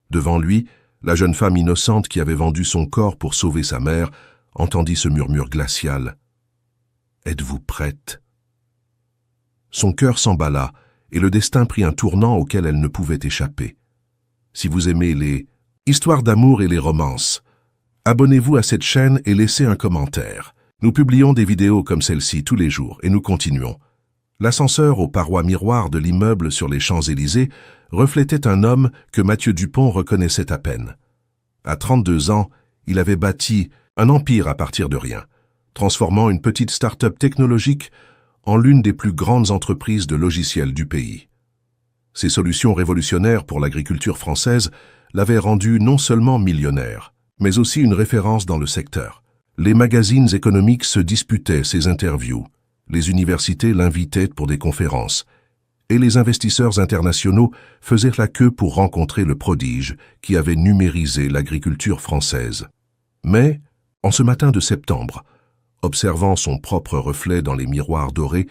Devant lui, la jeune femme innocente qui avait vendu son corps pour sauver sa mère entendit ce murmure glacial. « Êtes-vous prête ?» Son cœur s'emballa et le destin prit un tournant auquel elle ne pouvait échapper. Si vous aimez les histoires d'amour et les romances, abonnez-vous à cette chaîne et laissez un commentaire. Nous publions des vidéos comme celle-ci tous les jours et nous continuons. L'ascenseur aux parois miroirs de l'immeuble sur les Champs-Élysées reflétait un homme que Mathieu Dupont reconnaissait à peine. À 32 ans, il avait bâti un empire à partir de rien, transformant une petite start-up technologique en l'une des plus grandes entreprises de logiciels du pays. Ses solutions révolutionnaires pour l'agriculture française l'avaient rendu non seulement millionnaire, mais aussi une référence dans le secteur. Les magazines économiques se disputaient ses interviews, les universités l'invitaient pour des conférences, et les investisseurs internationaux faisaient la queue pour rencontrer le prodige qui avait numérisé l'agriculture française. Mais, en ce matin de septembre, observant son propre reflet dans les miroirs dorés,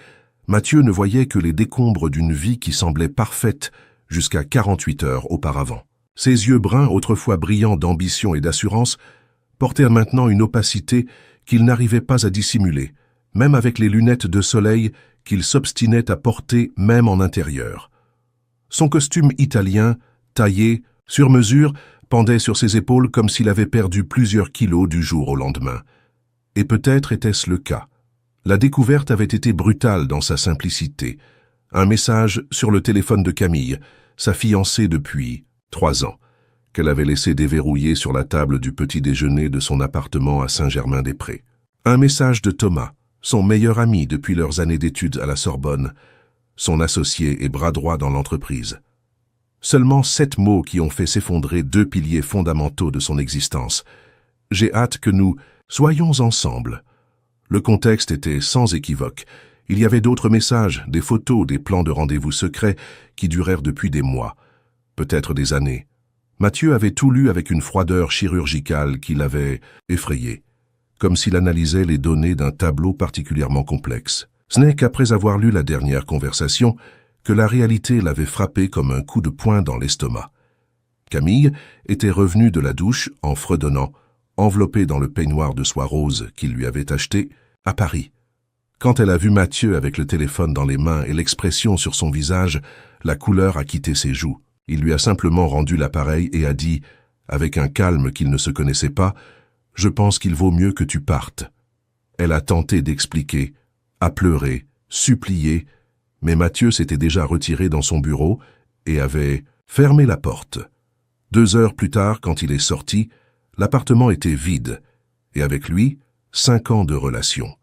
Mathieu ne voyait que les décombres d'une vie qui semblait parfaite jusqu'à 48 heures auparavant. Ses yeux bruns, autrefois brillants d'ambition et d'assurance, portèrent maintenant une opacité qu'il n'arrivait pas à dissimuler, même avec les lunettes de soleil qu'il s'obstinait à porter même en intérieur. Son costume italien, taillé, sur mesure, pendait sur ses épaules comme s'il avait perdu plusieurs kilos du jour au lendemain. Et peut-être était-ce le cas. La découverte avait été brutale dans sa simplicité. Un message sur le téléphone de Camille, sa fiancée depuis 3 ans, qu'elle avait laissé déverrouiller sur la table du petit déjeuner de son appartement à Saint-Germain-des-Prés. Un message de Thomas, son meilleur ami depuis leurs années d'études à la Sorbonne, son associé et bras droit dans l'entreprise. Seulement 7 mots qui ont fait s'effondrer 2 piliers fondamentaux de son existence. « J'ai hâte que nous soyons ensemble ». Le contexte était sans équivoque. Il y avait d'autres messages, des photos, des plans de rendez-vous secrets qui durèrent depuis des mois, peut-être des années. Mathieu avait tout lu avec une froideur chirurgicale qui l'avait effrayé, comme s'il analysait les données d'un tableau particulièrement complexe. Ce n'est qu'après avoir lu la dernière conversation que la réalité l'avait frappé comme un coup de poing dans l'estomac. Camille était revenue de la douche en fredonnant, enveloppée dans le peignoir de soie rose qu'il lui avait acheté à Paris. Quand elle a vu Mathieu avec le téléphone dans les mains et l'expression sur son visage, la couleur a quitté ses joues. Il lui a simplement rendu l'appareil et a dit, avec un calme qu'il ne se connaissait pas, « Je pense qu'il vaut mieux que tu partes ». Elle a tenté d'expliquer, a pleuré, supplié, mais Mathieu s'était déjà retiré dans son bureau et avait fermé la porte. 2 heures plus tard, quand il est sorti, l'appartement était vide, et avec lui, 5 ans de relation.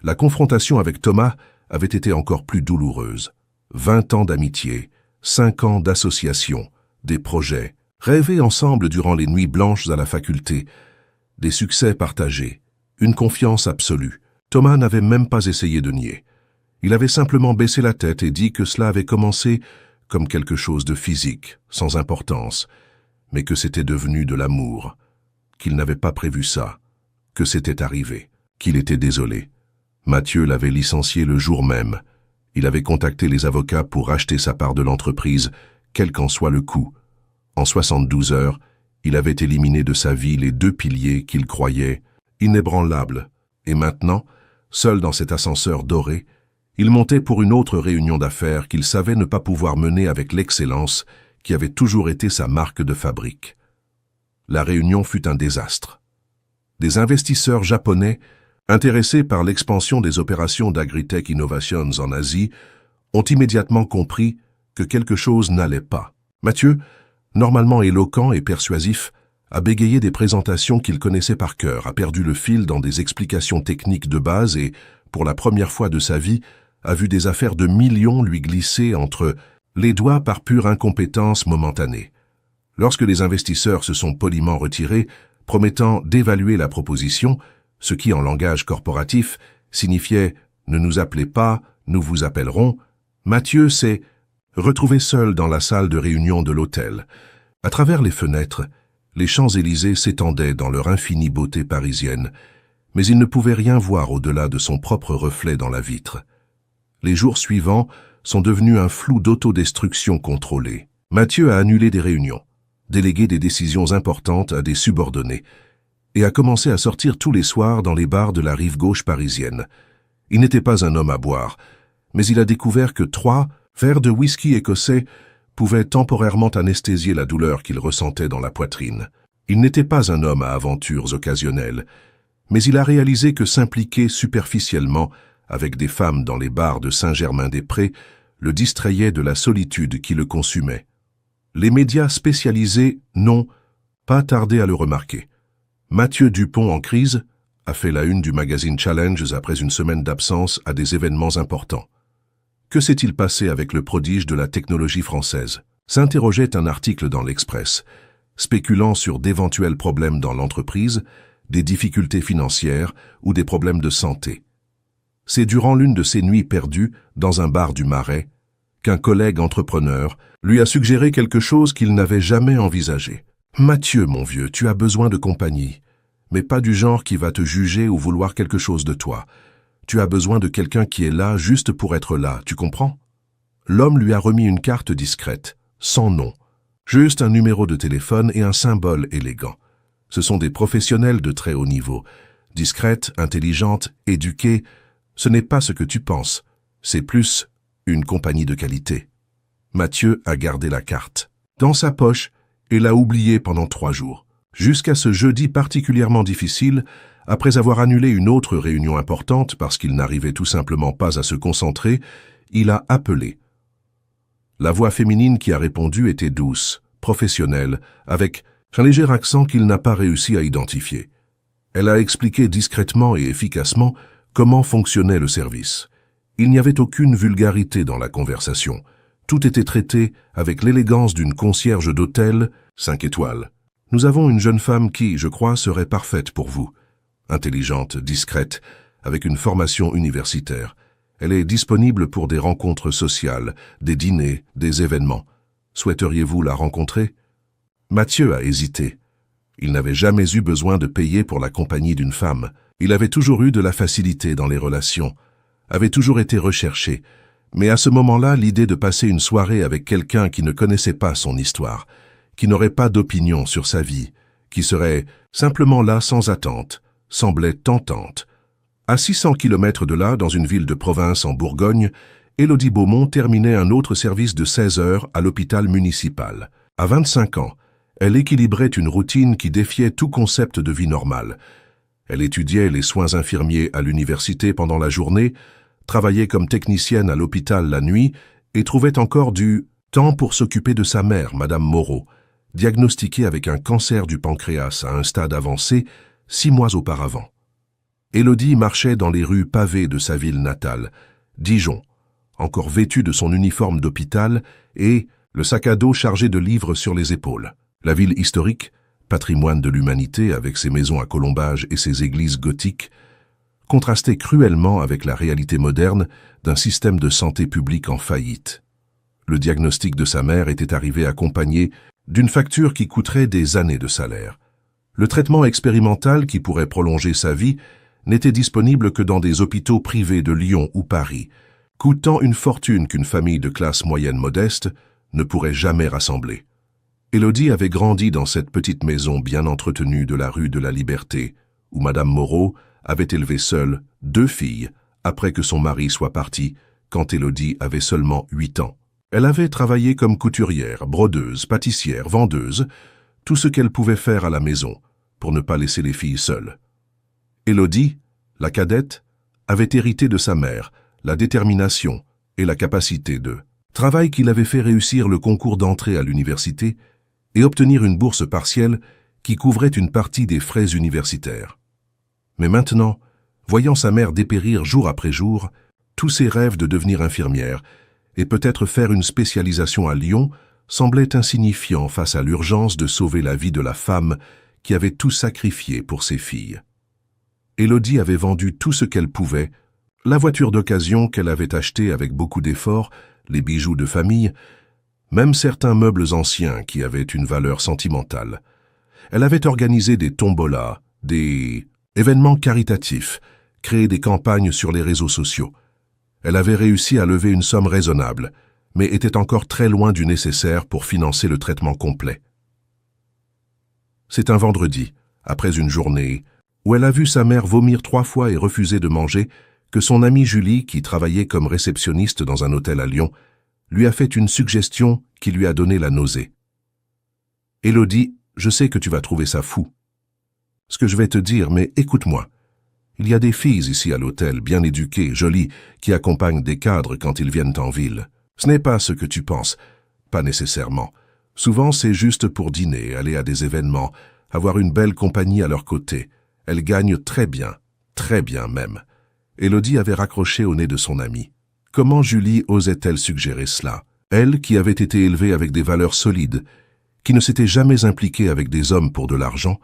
La confrontation avec Thomas avait été encore plus douloureuse. 20 ans d'amitié, 5 ans d'association, des projets, rêvés ensemble durant les nuits blanches à la faculté, des succès partagés, une confiance absolue. Thomas n'avait même pas essayé de nier. Il avait simplement baissé la tête et dit que cela avait commencé comme quelque chose de physique, sans importance, mais que c'était devenu de l'amour, qu'il n'avait pas prévu ça, que c'était arrivé, qu'il était désolé. Mathieu l'avait licencié le jour même. Il avait contacté les avocats pour racheter sa part de l'entreprise, quel qu'en soit le coût. En 72 heures, il avait éliminé de sa vie les 2 piliers qu'il croyait inébranlables. Et maintenant, seul dans cet ascenseur doré, il montait pour une autre réunion d'affaires qu'il savait ne pas pouvoir mener avec l'excellence qui avait toujours été sa marque de fabrique. La réunion fut un désastre. Des investisseurs japonais, intéressés par l'expansion des opérations d'Agritech Innovations en Asie, ont immédiatement compris que quelque chose n'allait pas. Mathieu, normalement éloquent et persuasif, a bégayé des présentations qu'il connaissait par cœur, a perdu le fil dans des explications techniques de base et, pour la première fois de sa vie, a vu des affaires de millions lui glisser entre les doigts par pure incompétence momentanée. Lorsque les investisseurs se sont poliment retirés, promettant d'évaluer la proposition, ce qui, en langage corporatif, signifiait « ne nous appelez pas, nous vous appellerons », Mathieu s'est retrouvé seul dans la salle de réunion de l'hôtel. À travers les fenêtres, les Champs-Élysées s'étendaient dans leur infinie beauté parisienne, mais il ne pouvait rien voir au-delà de son propre reflet dans la vitre. Les jours suivants sont devenus un flou d'autodestruction contrôlée. Mathieu a annulé des réunions, délégué des décisions importantes à des subordonnés, et a commencé à sortir tous les soirs dans les bars de la rive gauche parisienne. Il n'était pas un homme à boire, mais il a découvert que 3 verres de whisky écossais pouvaient temporairement anesthésier la douleur qu'il ressentait dans la poitrine. Il n'était pas un homme à aventures occasionnelles, mais il a réalisé que s'impliquer superficiellement avec des femmes dans les bars de Saint-Germain-des-Prés le distrayait de la solitude qui le consumait. Les médias spécialisés n'ont pas tardé à le remarquer. Mathieu Dupont en crise a fait la une du magazine Challenges après une semaine d'absence à des événements importants. Que s'est-il passé avec le prodige de la technologie française? S'interrogeait un article dans l'Express, spéculant sur d'éventuels problèmes dans l'entreprise, des difficultés financières ou des problèmes de santé. C'est durant l'une de ces nuits perdues, dans un bar du Marais, qu'un collègue entrepreneur lui a suggéré quelque chose qu'il n'avait jamais envisagé. « Mathieu, mon vieux, tu as besoin de compagnie, mais pas du genre qui va te juger ou vouloir quelque chose de toi. Tu as besoin de quelqu'un qui est là juste pour être là, tu comprends ?» L'homme lui a remis une carte discrète, sans nom, juste un numéro de téléphone et un symbole élégant. Ce sont des professionnels de très haut niveau, discrètes, intelligentes, éduquées. Ce n'est pas ce que tu penses, c'est plus une compagnie de qualité. Mathieu a gardé la carte dans sa poche et l'a oubliée pendant 3 jours, jusqu'à ce jeudi particulièrement difficile, après avoir annulé une autre réunion importante parce qu'il n'arrivait tout simplement pas à se concentrer. Il a appelé. La voix féminine qui a répondu était douce, professionnelle, avec un léger accent qu'il n'a pas réussi à identifier. Elle a expliqué discrètement et efficacement comment fonctionnait le service. Il n'y avait aucune vulgarité dans la conversation. Tout était traité avec l'élégance d'une concierge d'hôtel 5 étoiles. « Nous avons une jeune femme qui, je crois, serait parfaite pour vous. Intelligente, discrète, avec une formation universitaire. Elle est disponible pour des rencontres sociales, des dîners, des événements. Souhaiteriez-vous la rencontrer ?» Mathieu a hésité. Il n'avait jamais eu besoin de payer pour la compagnie d'une femme. Il avait toujours eu de la facilité dans les relations, avait toujours été recherché. Mais à ce moment-là, l'idée de passer une soirée avec quelqu'un qui ne connaissait pas son histoire, qui n'aurait pas d'opinion sur sa vie, qui serait simplement là sans attente, semblait tentante. À 600 kilomètres de là, dans une ville de province en Bourgogne, Élodie Beaumont terminait un autre service de 16 heures à l'hôpital municipal. À 25 ans, elle équilibrait une routine qui défiait tout concept de vie normale. Elle étudiait les soins infirmiers à l'université pendant la journée, travaillait comme technicienne à l'hôpital la nuit et trouvait encore du temps pour s'occuper de sa mère, Madame Moreau, diagnostiquée avec un cancer du pancréas à un stade avancé 6 mois auparavant. Élodie marchait dans les rues pavées de sa ville natale, Dijon, encore vêtue de son uniforme d'hôpital et le sac à dos chargé de livres sur les épaules. La ville historique, patrimoine de l'humanité avec ses maisons à colombages et ses églises gothiques, contrastait cruellement avec la réalité moderne d'un système de santé publique en faillite. Le diagnostic de sa mère était arrivé accompagné d'une facture qui coûterait des années de salaire. Le traitement expérimental qui pourrait prolonger sa vie n'était disponible que dans des hôpitaux privés de Lyon ou Paris, coûtant une fortune qu'une famille de classe moyenne modeste ne pourrait jamais rassembler. Élodie avait grandi dans cette petite maison bien entretenue de la rue de la Liberté, où Madame Moreau avait élevé seule 2 filles après que son mari soit parti, quand Élodie avait seulement 8 ans. Elle avait travaillé comme couturière, brodeuse, pâtissière, vendeuse, tout ce qu'elle pouvait faire à la maison, pour ne pas laisser les filles seules. Élodie, la cadette, avait hérité de sa mère la détermination et la capacité de travail qui l'avait fait réussir le concours d'entrée à l'université et obtenir une bourse partielle qui couvrait une partie des frais universitaires. Mais maintenant, voyant sa mère dépérir jour après jour, tous ses rêves de devenir infirmière et peut-être faire une spécialisation à Lyon semblaient insignifiants face à l'urgence de sauver la vie de la femme qui avait tout sacrifié pour ses filles. Élodie avait vendu tout ce qu'elle pouvait, la voiture d'occasion qu'elle avait achetée avec beaucoup d'efforts, les bijoux de famille, même certains meubles anciens qui avaient une valeur sentimentale. Elle avait organisé des tombolas, des événements caritatifs, créé des campagnes sur les réseaux sociaux. Elle avait réussi à lever une somme raisonnable, mais était encore très loin du nécessaire pour financer le traitement complet. C'est un vendredi, après une journée où elle a vu sa mère vomir 3 fois et refuser de manger, que son amie Julie, qui travaillait comme réceptionniste dans un hôtel à Lyon, lui a fait une suggestion qui lui a donné la nausée. « Élodie, je sais que tu vas trouver ça fou. Ce que je vais te dire, mais écoute-moi. Il y a des filles ici à l'hôtel, bien éduquées, jolies, qui accompagnent des cadres quand ils viennent en ville. Ce n'est pas ce que tu penses, pas nécessairement. Souvent, c'est juste pour dîner, aller à des événements, avoir une belle compagnie à leur côté. Elles gagnent très bien même. » Élodie avait raccroché au nez de son amie. Comment Julie osait-elle suggérer cela? Elle, qui avait été élevée avec des valeurs solides, qui ne s'était jamais impliquée avec des hommes pour de l'argent,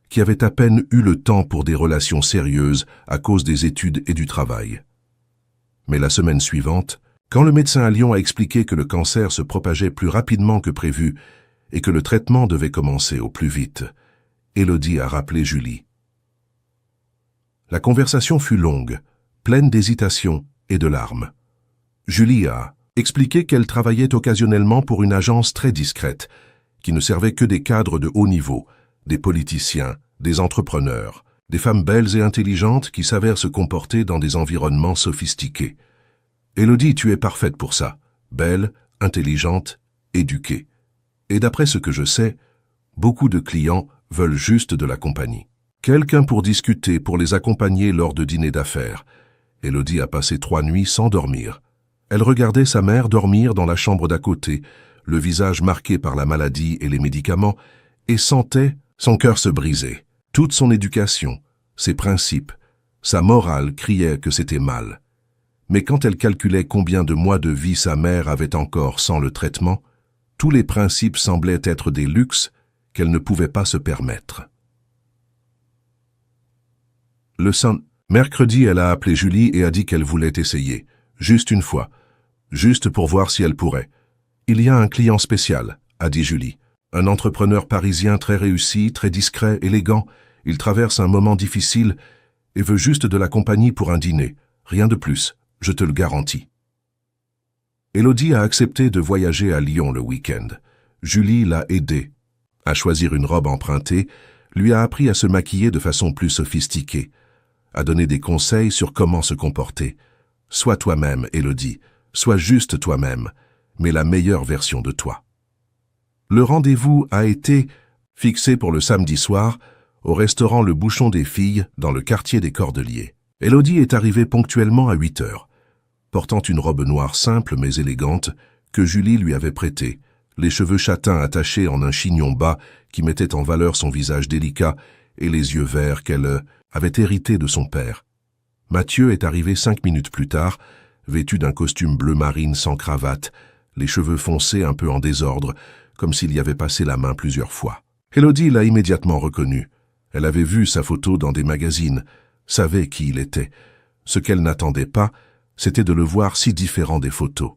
qui avait à peine eu le temps pour des relations sérieuses à cause des études et du travail. Mais la semaine suivante, quand le médecin à Lyon a expliqué que le cancer se propageait plus rapidement que prévu et que le traitement devait commencer au plus vite, Élodie a rappelé Julie. La conversation fut longue, pleine d'hésitation et de larmes. Julie a expliqué qu'elle travaillait occasionnellement pour une agence très discrète, qui ne servait que des cadres de haut niveau, des politiciens, des entrepreneurs, des femmes belles et intelligentes qui savent se comporter dans des environnements sophistiqués. Élodie, tu es parfaite pour ça, belle, intelligente, éduquée. Et d'après ce que je sais, beaucoup de clients veulent juste de la compagnie. Quelqu'un pour discuter, pour les accompagner lors de dîners d'affaires. Élodie a passé 3 nuits sans dormir. Elle regardait sa mère dormir dans la chambre d'à côté, le visage marqué par la maladie et les médicaments, et sentait son cœur se briser. Toute son éducation, ses principes, sa morale criaient que c'était mal. Mais quand elle calculait combien de mois de vie sa mère avait encore sans le traitement, tous les principes semblaient être des luxes qu'elle ne pouvait pas se permettre. Mercredi, elle a appelé Julie et a dit qu'elle voulait essayer, juste une fois, juste pour voir si elle pourrait. « Il y a un client spécial », a dit Julie. « Un entrepreneur parisien très réussi, très discret, élégant. Il traverse un moment difficile et veut juste de la compagnie pour un dîner. Rien de plus, je te le garantis. » Élodie a accepté de voyager à Lyon le week-end. Julie l'a aidée à choisir une robe empruntée, lui a appris à se maquiller de façon plus sophistiquée, a donné des conseils sur comment se comporter. Sois toi-même, Élodie, sois juste toi-même, mais la meilleure version de toi. Le rendez-vous a été fixé pour le samedi soir au restaurant Le Bouchon des Filles dans le quartier des Cordeliers. Élodie est arrivée ponctuellement à 8 heures, portant une robe noire simple mais élégante que Julie lui avait prêtée, les cheveux châtains attachés en un chignon bas qui mettait en valeur son visage délicat et les yeux verts qu'elle avait hérités de son père. Mathieu est arrivé 5 minutes plus tard, vêtu d'un costume bleu marine sans cravate, les cheveux foncés un peu en désordre, comme s'il y avait passé la main plusieurs fois. Élodie l'a immédiatement reconnu. Elle avait vu sa photo dans des magazines, savait qui il était. Ce qu'elle n'attendait pas, c'était de le voir si différent des photos.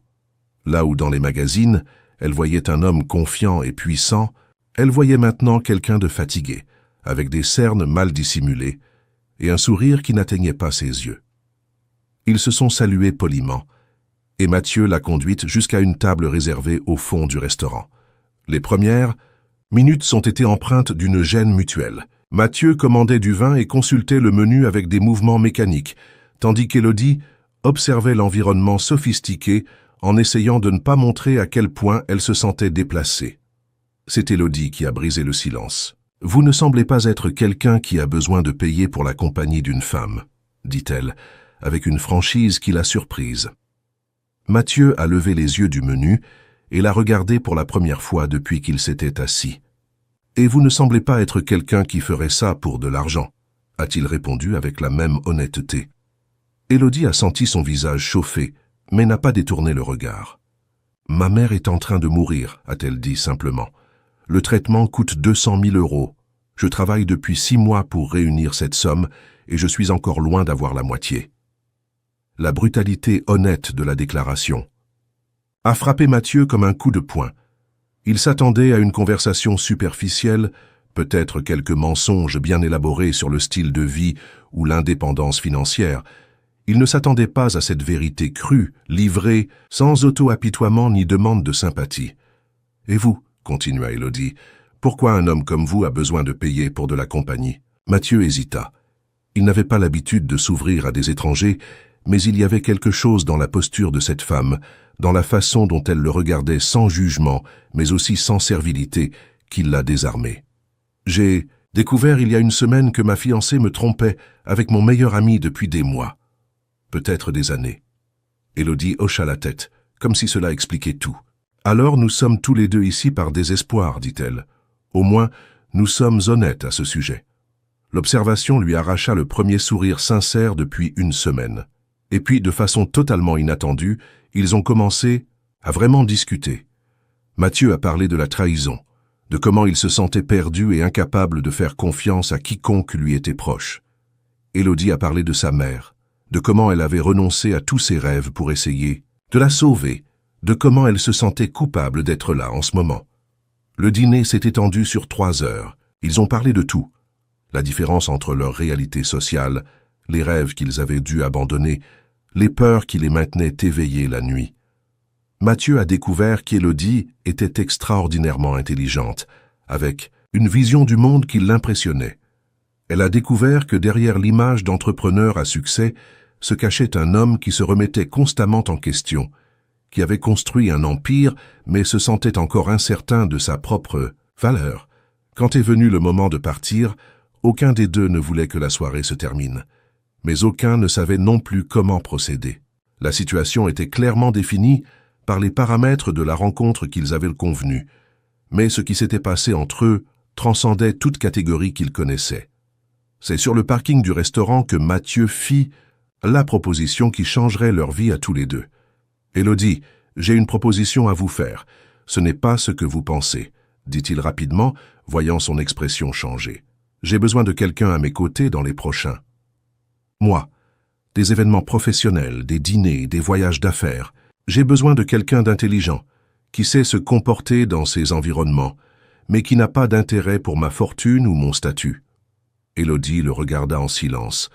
Là où dans les magazines, elle voyait un homme confiant et puissant, elle voyait maintenant quelqu'un de fatigué, avec des cernes mal dissimulées, et un sourire qui n'atteignait pas ses yeux. Ils se sont salués poliment, et Mathieu l'a conduite jusqu'à une table réservée au fond du restaurant. Les premières minutes ont été empreintes d'une gêne mutuelle. Mathieu commandait du vin et consultait le menu avec des mouvements mécaniques, tandis qu'Élodie observait l'environnement sophistiqué en essayant de ne pas montrer à quel point elle se sentait déplacée. C'est Élodie qui a brisé le silence. « Vous ne semblez pas être quelqu'un qui a besoin de payer pour la compagnie d'une femme, » dit-elle, avec une franchise qui l'a surprise. Mathieu a levé les yeux du menu et l'a regardé pour la première fois depuis qu'il s'était assis. « Et vous ne semblez pas être quelqu'un qui ferait ça pour de l'argent, » a-t-il répondu avec la même honnêteté. Élodie a senti son visage chauffer, mais n'a pas détourné le regard. « Ma mère est en train de mourir, » a-t-elle dit simplement. « Le traitement coûte 200 000 €. Je travaille depuis 6 mois pour réunir cette somme et je suis encore loin d'avoir la moitié. » La brutalité honnête de la déclaration a frappé Mathieu comme un coup de poing. Il s'attendait à une conversation superficielle, peut-être quelques mensonges bien élaborés sur le style de vie ou l'indépendance financière. Il ne s'attendait pas à cette vérité crue, livrée, sans auto-apitoiement ni demande de sympathie. « Et vous ?» continua Élodie. « Pourquoi un homme comme vous a besoin de payer pour de la compagnie? Mathieu hésita. Il n'avait pas l'habitude de s'ouvrir à des étrangers, mais il y avait quelque chose dans la posture de cette femme, dans la façon dont elle le regardait sans jugement, mais aussi sans servilité, qui l'a désarmé. J'ai découvert il y a une semaine que ma fiancée me trompait avec mon meilleur ami depuis des mois. Peut-être des années. Élodie hocha la tête, comme si cela expliquait tout. Alors nous sommes tous les deux ici par désespoir, dit-elle. Au moins, nous sommes honnêtes à ce sujet. L'observation lui arracha le premier sourire sincère depuis une semaine. Et puis, de façon totalement inattendue, ils ont commencé à vraiment discuter. Mathieu a parlé de la trahison, de comment il se sentait perdu et incapable de faire confiance à quiconque lui était proche. Élodie a parlé de sa mère, de comment elle avait renoncé à tous ses rêves pour essayer de la sauver, de comment elle se sentait coupable d'être là en ce moment. Le dîner s'est étendu sur 3 heures. Ils ont parlé de tout. La différence entre leur réalité sociale, les rêves qu'ils avaient dû abandonner, les peurs qui les maintenaient éveillés la nuit. Mathieu a découvert qu'Élodie était extraordinairement intelligente, avec une vision du monde qui l'impressionnait. Elle a découvert que derrière l'image d'entrepreneur à succès se cachait un homme qui se remettait constamment en question, qui avait construit un empire mais se sentait encore incertain de sa propre valeur. Quand est venu le moment de partir, aucun des deux ne voulait que la soirée se termine. Mais aucun ne savait non plus comment procéder. La situation était clairement définie par les paramètres de la rencontre qu'ils avaient convenue, mais ce qui s'était passé entre eux transcendait toute catégorie qu'ils connaissaient. C'est sur le parking du restaurant que Mathieu fit la proposition qui changerait leur vie à tous les deux. « Élodie, j'ai une proposition à vous faire. Ce n'est pas ce que vous pensez, » dit-il rapidement, voyant son expression changer. « J'ai besoin de quelqu'un à mes côtés dans les prochains. Moi, des événements professionnels, des dîners, des voyages d'affaires. J'ai besoin de quelqu'un d'intelligent, qui sait se comporter dans ces environnements, mais qui n'a pas d'intérêt pour ma fortune ou mon statut. » Élodie le regarda en silence,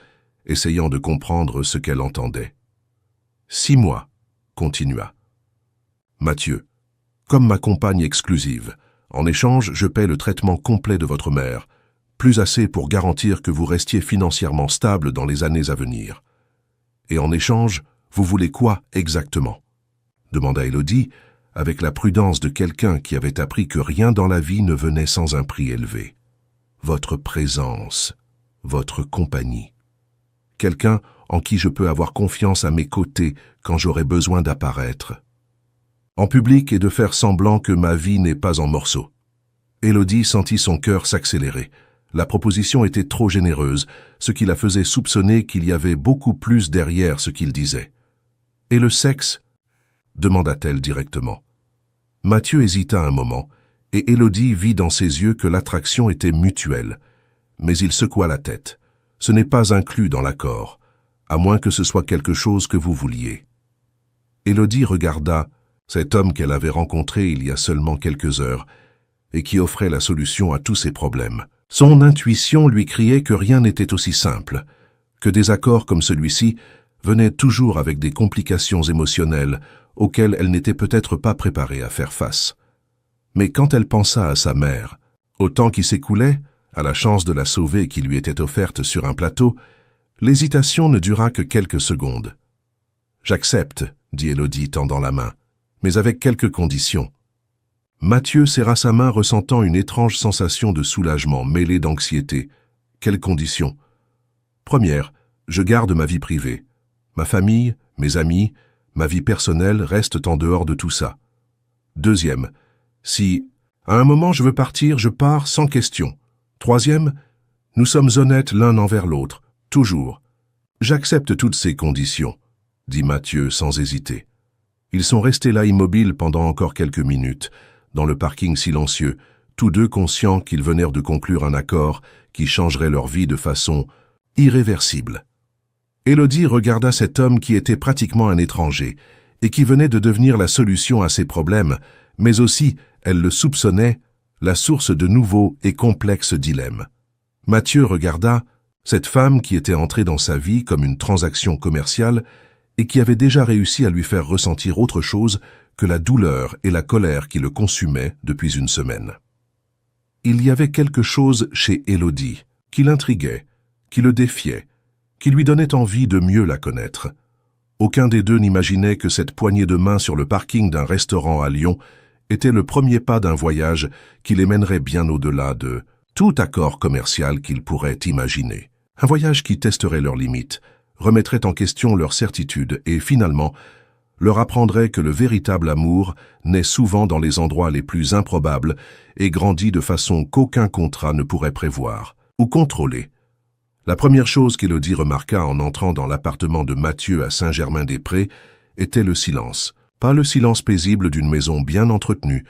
essayant de comprendre ce qu'elle entendait. « 6 mois, continua. Mathieu, comme ma compagne exclusive, en échange, je paie le traitement complet de votre mère, plus assez pour garantir que vous restiez financièrement stable dans les années à venir. Et en échange, vous voulez quoi exactement? Demanda Élodie, avec la prudence de quelqu'un qui avait appris que rien dans la vie ne venait sans un prix élevé. Votre présence, votre compagnie. Quelqu'un en qui je peux avoir confiance à mes côtés quand j'aurai besoin d'apparaître. En public et de faire semblant que ma vie n'est pas en morceaux. Élodie sentit son cœur s'accélérer. La proposition était trop généreuse, ce qui la faisait soupçonner qu'il y avait beaucoup plus derrière ce qu'il disait. « Et le sexe ?» demanda-t-elle directement. Mathieu hésita un moment, et Élodie vit dans ses yeux que l'attraction était mutuelle. Mais il secoua la tête. « Ce n'est pas inclus dans l'accord, à moins que ce soit quelque chose que vous vouliez. » Élodie regarda cet homme qu'elle avait rencontré il y a seulement quelques heures, et qui offrait la solution à tous ses problèmes. Son intuition lui criait que rien n'était aussi simple, que des accords comme celui-ci venaient toujours avec des complications émotionnelles auxquelles elle n'était peut-être pas préparée à faire face. Mais quand elle pensa à sa mère, au temps qui s'écoulait, à la chance de la sauver qui lui était offerte sur un plateau, l'hésitation ne dura que quelques secondes. « J'accepte, » dit Élodie tendant la main, « mais avec quelques conditions. » Mathieu serra sa main ressentant une étrange sensation de soulagement mêlée d'anxiété. Quelles conditions? Première, je garde ma vie privée. Ma famille, mes amis, ma vie personnelle restent en dehors de tout ça. Deuxième, si, à un moment je veux partir, je pars sans question. Troisième, nous sommes honnêtes l'un envers l'autre, toujours. J'accepte toutes ces conditions, dit Mathieu sans hésiter. Ils sont restés là immobiles pendant encore quelques minutes, dans le parking silencieux, tous deux conscients qu'ils venaient de conclure un accord qui changerait leur vie de façon irréversible. Élodie regarda cet homme qui était pratiquement un étranger et qui venait de devenir la solution à ses problèmes, mais aussi, elle le soupçonnait, la source de nouveaux et complexes dilemmes. Mathieu regarda cette femme qui était entrée dans sa vie comme une transaction commerciale et qui avait déjà réussi à lui faire ressentir autre chose que la douleur et la colère qui le consumaient depuis une semaine. Il y avait quelque chose chez Élodie qui l'intriguait, qui le défiait, qui lui donnait envie de mieux la connaître. Aucun des deux n'imaginait que cette poignée de main sur le parking d'un restaurant à Lyon était le premier pas d'un voyage qui les mènerait bien au-delà de tout accord commercial qu'ils pourraient imaginer. Un voyage qui testerait leurs limites, remettrait en question leurs certitudes et, finalement, leur apprendrait que le véritable amour naît souvent dans les endroits les plus improbables et grandit de façon qu'aucun contrat ne pourrait prévoir ou contrôler. La première chose qu'Élodie remarqua en entrant dans l'appartement de Mathieu à Saint-Germain-des-Prés était le silence. Pas le silence paisible d'une maison bien entretenue,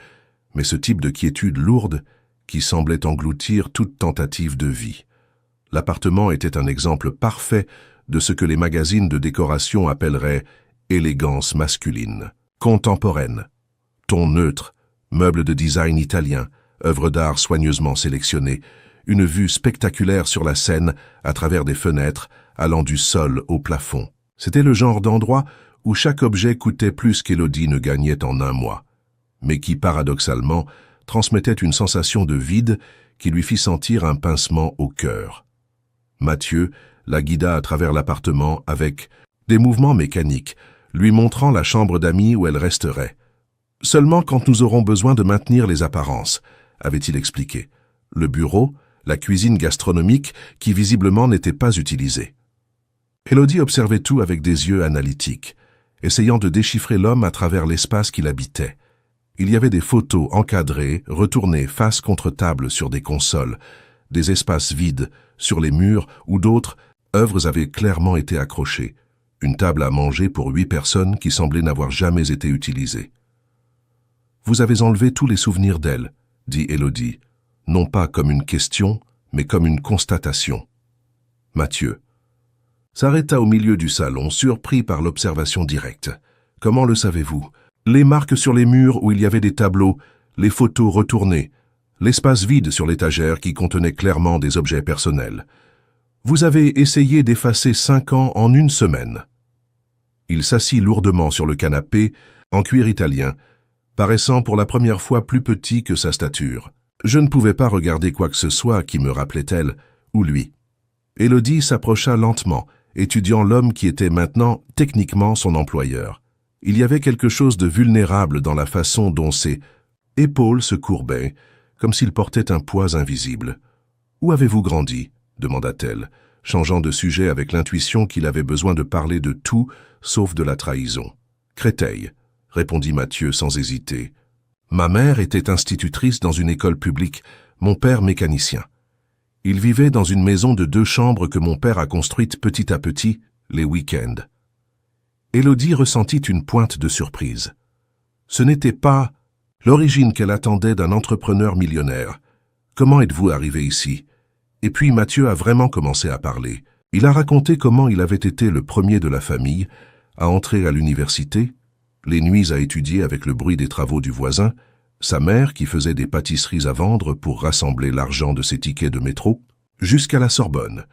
mais ce type de quiétude lourde qui semblait engloutir toute tentative de vie. L'appartement était un exemple parfait de ce que les magazines de décoration appelleraient élégance masculine, contemporaine, ton neutre, meubles de design italien, œuvres d'art soigneusement sélectionnées, une vue spectaculaire sur la Seine à travers des fenêtres allant du sol au plafond. C'était le genre d'endroit où chaque objet coûtait plus qu'Élodie ne gagnait en un mois, mais qui, paradoxalement, transmettait une sensation de vide qui lui fit sentir un pincement au cœur. Mathieu la guida à travers l'appartement avec des mouvements mécaniques, lui montrant la chambre d'amis où elle resterait. « Seulement quand nous aurons besoin de maintenir les apparences », avait-il expliqué. Le bureau, la cuisine gastronomique qui visiblement n'était pas utilisée. Élodie observait tout avec des yeux analytiques, essayant de déchiffrer l'homme à travers l'espace qu'il habitait. Il y avait des photos encadrées, retournées face contre table sur des consoles, des espaces vides sur les murs où d'autres œuvres avaient clairement été accrochées, une table à manger pour 8 personnes qui semblait n'avoir jamais été utilisée. « Vous avez enlevé tous les souvenirs d'elle, » dit Élodie, non pas comme une question, mais comme une constatation. Mathieu s'arrêta au milieu du salon, surpris par l'observation directe. « Comment le savez-vous ? Les marques sur les murs où il y avait des tableaux, les photos retournées, l'espace vide sur l'étagère qui contenait clairement des objets personnels. Vous avez essayé d'effacer 5 ans en une semaine. » Il s'assit lourdement sur le canapé, en cuir italien, paraissant pour la première fois plus petit que sa stature. Je ne pouvais pas regarder quoi que ce soit qui me rappelait elle, ou lui. Élodie s'approcha lentement, étudiant l'homme qui était maintenant techniquement son employeur. Il y avait quelque chose de vulnérable dans la façon dont ses épaules se courbaient, comme s'il portait un poids invisible. « Où avez-vous grandi ?» demanda-t-elle, changeant de sujet avec l'intuition qu'il avait besoin de parler de tout, sauf de la trahison. « Créteil », répondit Mathieu sans hésiter. « Ma mère était institutrice dans une école publique, mon père mécanicien. Il vivait dans une maison de 2 chambres que mon père a construite petit à petit, les week-ends. » Élodie ressentit une pointe de surprise. Ce n'était pas l'origine qu'elle attendait d'un entrepreneur millionnaire. « Comment êtes-vous arrivé ici ?» Et puis Mathieu a vraiment commencé à parler. Il a raconté comment il avait été le premier de la famille à entrer à l'université, les nuits à étudier avec le bruit des travaux du voisin, sa mère qui faisait des pâtisseries à vendre pour rassembler l'argent de ses tickets de métro, jusqu'à la Sorbonne.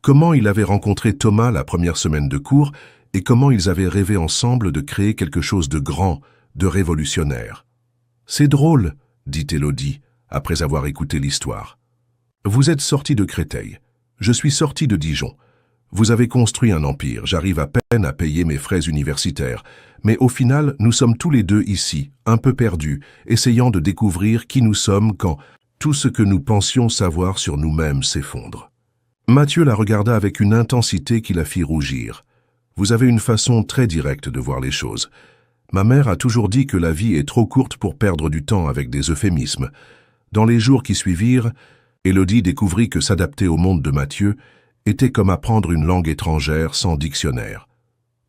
Comment il avait rencontré Thomas la première semaine de cours et comment ils avaient rêvé ensemble de créer quelque chose de grand, de révolutionnaire. « C'est drôle, » dit Élodie, après avoir écouté l'histoire. « Vous êtes sorti de Créteil. Je suis sorti de Dijon. Vous avez construit un empire, j'arrive à peine à payer mes frais universitaires. Mais au final, nous sommes tous les deux ici, un peu perdus, essayant de découvrir qui nous sommes quand tout ce que nous pensions savoir sur nous-mêmes s'effondre. » Mathieu la regarda avec une intensité qui la fit rougir. « Vous avez une façon très directe de voir les choses. Ma mère a toujours dit que la vie est trop courte pour perdre du temps avec des euphémismes. » Dans les jours qui suivirent, Élodie découvrit que s'adapter au monde de Mathieu était comme apprendre une langue étrangère sans dictionnaire.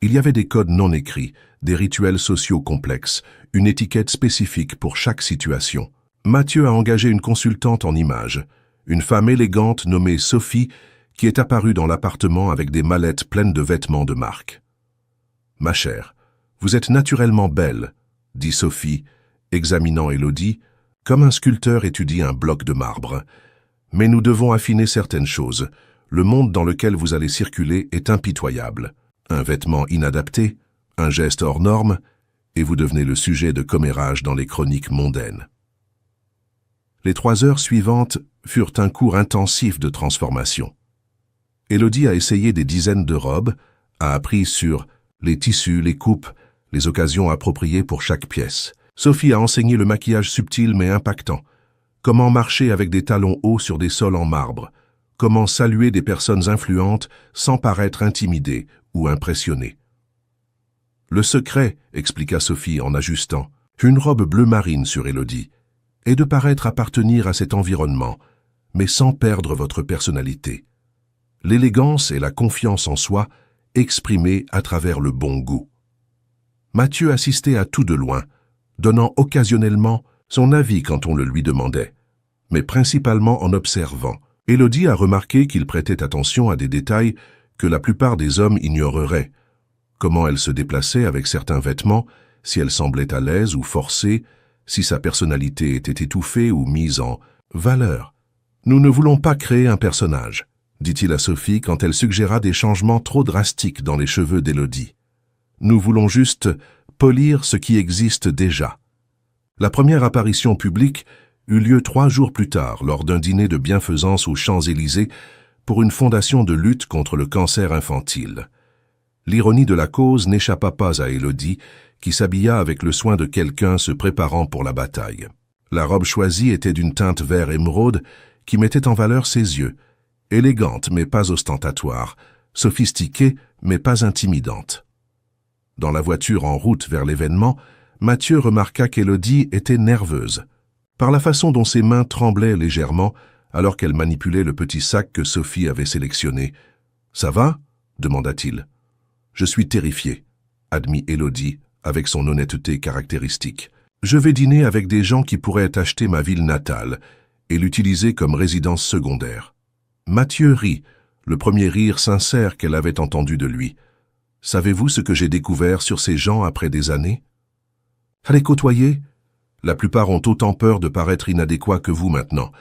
Il y avait des codes non écrits, des rituels sociaux complexes, une étiquette spécifique pour chaque situation. Mathieu a engagé une consultante en images, une femme élégante nommée Sophie, qui est apparue dans l'appartement avec des mallettes pleines de vêtements de marque. « Ma chère, vous êtes naturellement belle, » dit Sophie, examinant Élodie, comme un sculpteur étudie un bloc de marbre. « Mais nous devons affiner certaines choses. Le monde dans lequel vous allez circuler est impitoyable. Un vêtement inadapté, un geste hors norme, et vous devenez le sujet de commérages dans les chroniques mondaines. » Les 3 heures suivantes furent un cours intensif de transformation. Élodie a essayé des dizaines de robes, a appris sur les tissus, les coupes, les occasions appropriées pour chaque pièce. Sophie a enseigné le maquillage subtil mais impactant. Comment marcher avec des talons hauts sur des sols en marbre. Comment saluer des personnes influentes sans paraître intimidé ou impressionné. Le secret, expliqua Sophie en ajustant, une robe bleu marine sur Élodie, est de paraître appartenir à cet environnement, mais sans perdre votre personnalité. L'élégance et la confiance en soi exprimées à travers le bon goût. Mathieu assistait à tout de loin, donnant occasionnellement son avis quand on le lui demandait, mais principalement en observant. Élodie a remarqué qu'il prêtait attention à des détails que la plupart des hommes ignoreraient. Comment elle se déplaçait avec certains vêtements, si elle semblait à l'aise ou forcée, si sa personnalité était étouffée ou mise en valeur. « Nous ne voulons pas créer un personnage », dit-il à Sophie quand elle suggéra des changements trop drastiques dans les cheveux d'Élodie. « Nous voulons juste polir ce qui existe déjà. » La première apparition publique eut lieu 3 jours plus tard, lors d'un dîner de bienfaisance aux Champs-Élysées pour une fondation de lutte contre le cancer infantile. L'ironie de la cause n'échappa pas à Élodie, qui s'habilla avec le soin de quelqu'un se préparant pour la bataille. La robe choisie était d'une teinte vert émeraude qui mettait en valeur ses yeux, élégante mais pas ostentatoire, sophistiquée mais pas intimidante. Dans la voiture en route vers l'événement, Mathieu remarqua qu'Élodie était nerveuse, par la façon dont ses mains tremblaient légèrement alors qu'elle manipulait le petit sac que Sophie avait sélectionné. « Ça va ?» demanda-t-il. « Je suis terrifié », admit Élodie avec son honnêteté caractéristique. « Je vais dîner avec des gens qui pourraient acheter ma ville natale et l'utiliser comme résidence secondaire. » Mathieu rit, le premier rire sincère qu'elle avait entendu de lui. « Savez-vous ce que j'ai découvert sur ces gens après des années ? À les côtoyer, la plupart ont autant peur de paraître inadéquats que vous maintenant.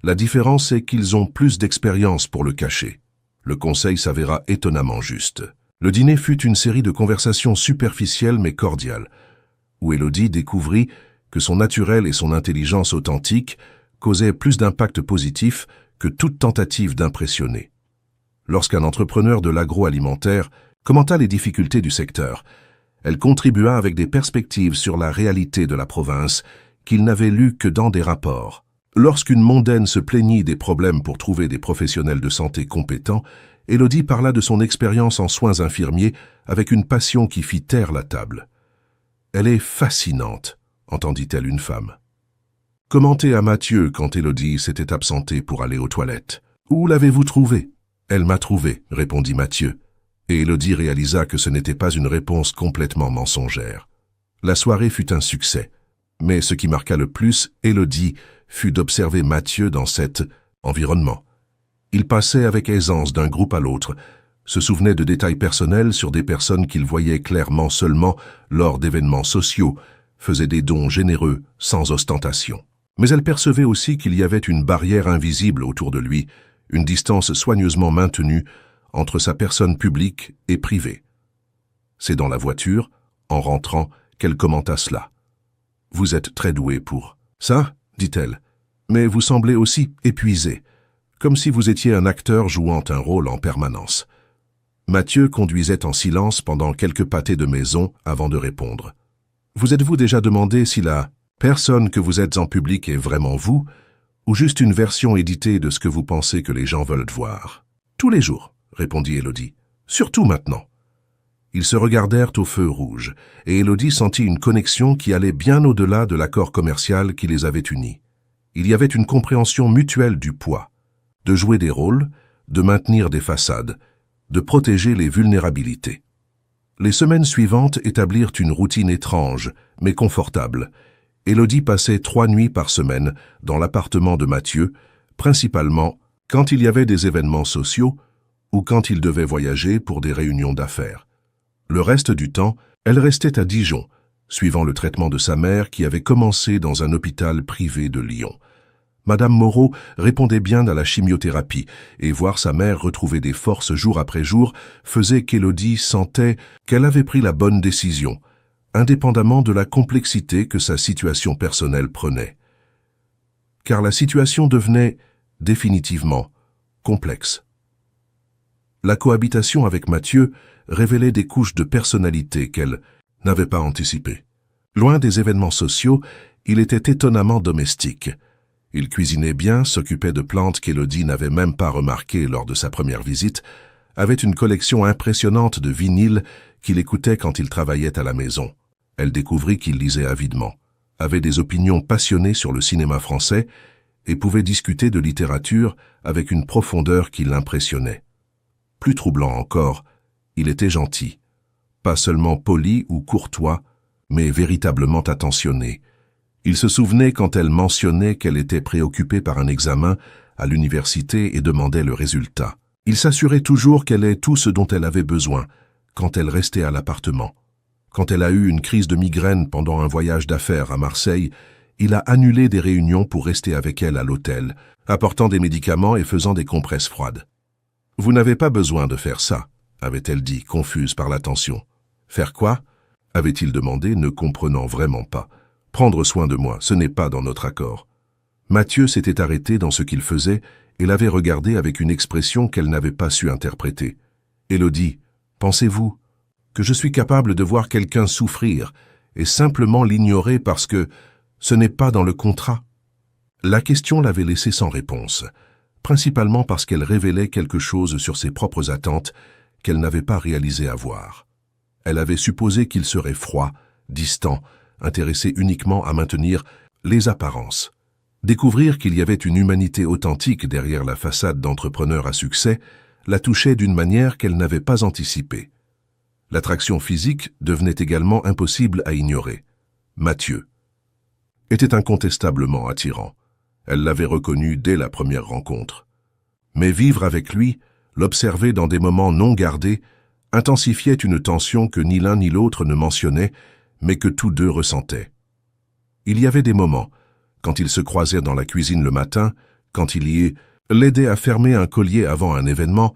La différence est qu'ils ont plus d'expérience pour le cacher. » Le conseil s'avéra étonnamment juste. Le dîner fut une série de conversations superficielles mais cordiales, où Élodie découvrit que son naturel et son intelligence authentique causaient plus d'impact positif que toute tentative d'impressionner. Lorsqu'un entrepreneur de l'agroalimentaire commenta les difficultés du secteur, elle contribua avec des perspectives sur la réalité de la province qu'il n'avait lues que dans des rapports. Lorsqu'une mondaine se plaignit des problèmes pour trouver des professionnels de santé compétents, Élodie parla de son expérience en soins infirmiers avec une passion qui fit taire la table. « Elle est fascinante », entendit-elle une femme. Commentez à Mathieu quand Élodie s'était absentée pour aller aux toilettes. « Où l'avez-vous trouvée ?»« Elle m'a trouvée », répondit Mathieu, et Élodie réalisa que ce n'était pas une réponse complètement mensongère. La soirée fut un succès, mais ce qui marqua le plus Élodie fut d'observer Mathieu dans cet environnement. Il passait avec aisance d'un groupe à l'autre, se souvenait de détails personnels sur des personnes qu'il voyait clairement seulement lors d'événements sociaux, faisait des dons généreux sans ostentation. Mais elle percevait aussi qu'il y avait une barrière invisible autour de lui, une distance soigneusement maintenue entre sa personne publique et privée. C'est dans la voiture, en rentrant, qu'elle commenta cela. « Vous êtes très doué pour ça, dit-elle, mais vous semblez aussi épuisé, comme si vous étiez un acteur jouant un rôle en permanence. » Mathieu conduisait en silence pendant quelques pâtés de maison avant de répondre. « Vous êtes-vous déjà demandé si la personne que vous êtes en public est vraiment vous, ou juste une version éditée de ce que vous pensez que les gens veulent voir ?»« Tous les jours, » répondit Élodie. « Surtout maintenant. » Ils se regardèrent au feu rouge, et Élodie sentit une connexion qui allait bien au-delà de l'accord commercial qui les avait unis. Il y avait une compréhension mutuelle du poids, de jouer des rôles, de maintenir des façades, de protéger les vulnérabilités. Les semaines suivantes établirent une routine étrange, mais confortable. Élodie passait 3 nuits par semaine dans l'appartement de Mathieu, principalement quand il y avait des événements sociaux ou quand il devait voyager pour des réunions d'affaires. Le reste du temps, elle restait à Dijon, suivant le traitement de sa mère qui avait commencé dans un hôpital privé de Lyon. Madame Moreau répondait bien à la chimiothérapie, et voir sa mère retrouver des forces jour après jour faisait qu'Élodie sentait qu'elle avait pris la bonne décision, indépendamment de la complexité que sa situation personnelle prenait. car la situation devenait, définitivement, complexe. La cohabitation avec Mathieu révélait des couches de personnalité qu'elle n'avait pas anticipées. Loin des événements sociaux, il était étonnamment domestique. Il cuisinait bien, s'occupait de plantes qu'Élodie n'avait même pas remarquées lors de sa première visite, avait une collection impressionnante de vinyles qu'il écoutait quand il travaillait à la maison. Elle découvrit qu'il lisait avidement, avait des opinions passionnées sur le cinéma français et pouvait discuter de littérature avec une profondeur qui l'impressionnait. Plus troublant encore, il était gentil, pas seulement poli ou courtois, mais véritablement attentionné. Il se souvenait quand elle mentionnait qu'elle était préoccupée par un examen à l'université et demandait le résultat. Il s'assurait toujours qu'elle ait tout ce dont elle avait besoin quand elle restait à l'appartement. Quand elle a eu une crise de migraine pendant un voyage d'affaires à Marseille, il a annulé des réunions pour rester avec elle à l'hôtel, apportant des médicaments et faisant des compresses froides. « Vous n'avez pas besoin de faire ça », avait-elle dit, confuse par la tension. « Faire quoi ?» avait-il demandé, ne comprenant vraiment pas. « Prendre soin de moi, ce n'est pas dans notre accord. » Mathieu s'était arrêté dans ce qu'il faisait et l'avait regardé avec une expression qu'elle n'avait pas su interpréter. « Élodie, pensez-vous que je suis capable de voir quelqu'un souffrir et simplement l'ignorer parce que ce n'est pas dans le contrat ?» La question l'avait laissée sans réponse, principalement parce qu'elle révélait quelque chose sur ses propres attentes qu'elle n'avait pas réalisé avoir. Elle avait supposé qu'il serait froid, distant, intéressé uniquement à maintenir les apparences. Découvrir qu'il y avait une humanité authentique derrière la façade d'entrepreneur à succès la touchait d'une manière qu'elle n'avait pas anticipée. L'attraction physique devenait également impossible à ignorer. Mathieu était incontestablement attirant. Elle l'avait reconnu dès la première rencontre. Mais vivre avec lui, l'observer dans des moments non gardés, intensifiait une tension que ni l'un ni l'autre ne mentionnait, mais que tous deux ressentaient. Il y avait des moments, quand ils se croisaient dans la cuisine le matin, quand il y l'aidait à fermer un collier avant un événement,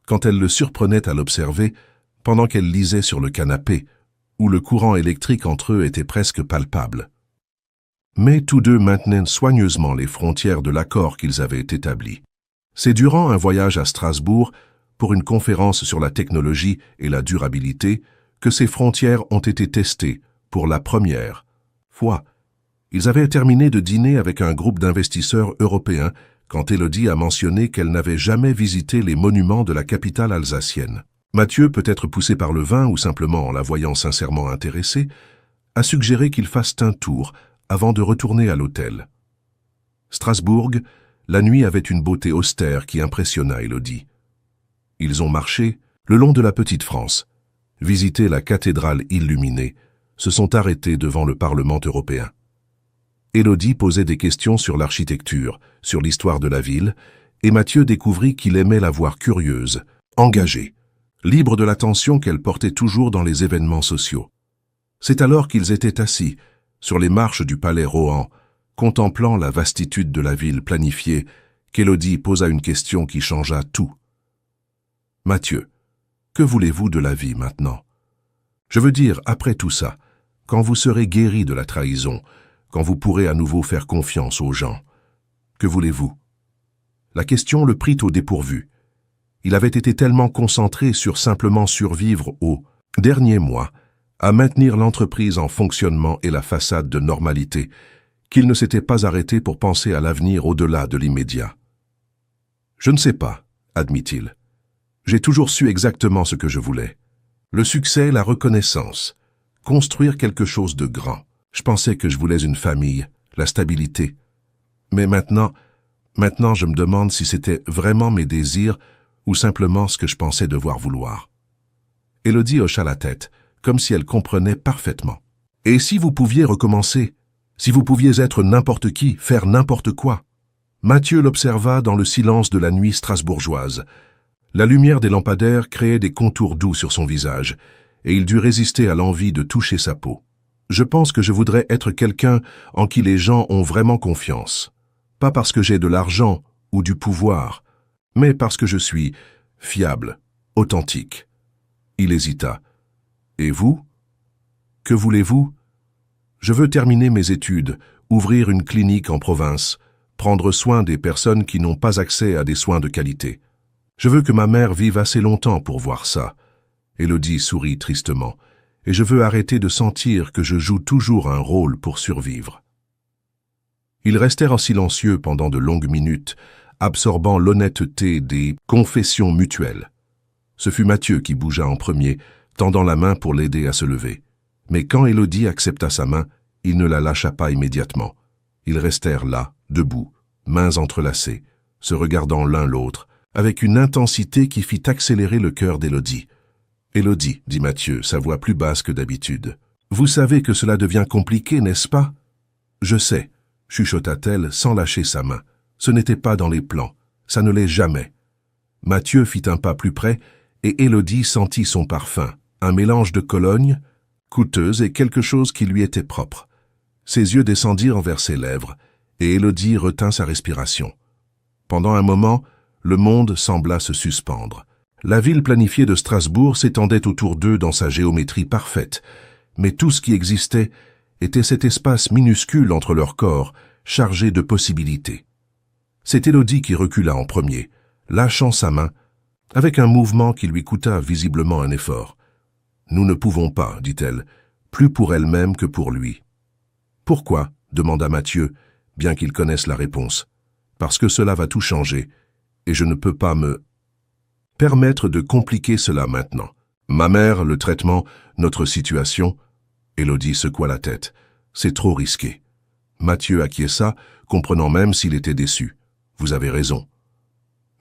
quand elle le surprenait à l'observer, pendant qu'elle lisait sur le canapé, où le courant électrique entre eux était presque palpable. Mais tous deux maintenaient soigneusement les frontières de l'accord qu'ils avaient établi. C'est durant un voyage à Strasbourg, pour une conférence sur la technologie et la durabilité, que ces frontières ont été testées pour la première fois. Ils avaient terminé de dîner avec un groupe d'investisseurs européens quand Élodie a mentionné qu'elle n'avait jamais visité les monuments de la capitale alsacienne. Mathieu, peut-être poussé par le vin ou simplement en la voyant sincèrement intéressée, a suggéré qu'ils fassent un tour avant de retourner à l'hôtel. Strasbourg, la nuit avait une beauté austère qui impressionna Élodie. Ils ont marché le long de la petite France, visité la cathédrale illuminée, se sont arrêtés devant le Parlement européen. Élodie posait des questions sur l'architecture, sur l'histoire de la ville, et Mathieu découvrit qu'il aimait la voir curieuse, engagée, libre de l'attention qu'elle portait toujours dans les événements sociaux. C'est alors qu'ils étaient assis, sur les marches du palais Rohan, contemplant la vastitude de la ville planifiée, qu'Élodie posa une question qui changea tout. « Mathieu, que voulez-vous de la vie maintenant? Je veux dire, après tout ça, quand vous serez guéri de la trahison, quand vous pourrez à nouveau faire confiance aux gens, que voulez-vous » La question le prit au dépourvu. Il avait été tellement concentré sur simplement survivre aux derniers mois, à maintenir l'entreprise en fonctionnement et la façade de normalité, qu'il ne s'était pas arrêté pour penser à l'avenir au-delà de l'immédiat. « Je ne sais pas, admit-il. J'ai toujours su exactement ce que je voulais. Le succès, la reconnaissance, construire quelque chose de grand. Je pensais que je voulais une famille, la stabilité. Mais maintenant je me demande si c'était vraiment mes désirs ou simplement ce que je pensais devoir vouloir. » Élodie hocha la tête, comme si elle comprenait parfaitement. « Et si vous pouviez recommencer? Si vous pouviez être n'importe qui, faire n'importe quoi ?» Mathieu l'observa dans le silence de la nuit strasbourgeoise. La lumière des lampadaires créait des contours doux sur son visage, et il dut résister à l'envie de toucher sa peau. « Je pense que je voudrais être quelqu'un en qui les gens ont vraiment confiance. Pas parce que j'ai de l'argent ou du pouvoir, mais parce que je suis fiable, authentique. » Il hésita. « Et vous? Que voulez-vous? » « Je veux terminer mes études, ouvrir une clinique en province, prendre soin des personnes qui n'ont pas accès à des soins de qualité. Je veux que ma mère vive assez longtemps pour voir ça. Élodie sourit tristement, et je veux arrêter de sentir que je joue toujours un rôle pour survivre. Ils restèrent en silencieux pendant de longues minutes, absorbant l'honnêteté des confessions mutuelles. Ce fut Mathieu qui bougea en premier, tendant la main pour l'aider à se lever. Mais quand Élodie accepta sa main, il ne la lâcha pas immédiatement. Ils restèrent là, debout, mains entrelacées, se regardant l'un l'autre, avec une intensité qui fit accélérer le cœur d'Élodie. « Élodie, dit Mathieu, sa voix plus basse que d'habitude. Vous savez que cela devient compliqué, n'est-ce pas? Je sais, chuchota-t-elle sans lâcher sa main. Ce n'était pas dans les plans, ça ne l'est jamais. Mathieu fit un pas plus près et Élodie sentit son parfum, un mélange de Cologne, coûteuse et quelque chose qui lui était propre. Ses yeux descendirent vers ses lèvres et Élodie retint sa respiration. Pendant un moment, le monde sembla se suspendre. La ville planifiée de Strasbourg s'étendait autour d'eux dans sa géométrie parfaite, mais tout ce qui existait était cet espace minuscule entre leurs corps, chargé de possibilités. C'est Élodie qui recula en premier, lâchant sa main, avec un mouvement qui lui coûta visiblement un effort. « Nous ne pouvons pas, dit-elle, plus pour elle-même que pour lui. »« Pourquoi ?» demanda Mathieu, bien qu'il connaisse la réponse. « Parce que cela va tout changer, et je ne peux pas me permettre de compliquer cela maintenant. Ma mère, le traitement, notre situation... » Élodie secoua la tête. « C'est trop risqué. » Mathieu acquiesça, comprenant même s'il était déçu. « Vous avez raison. »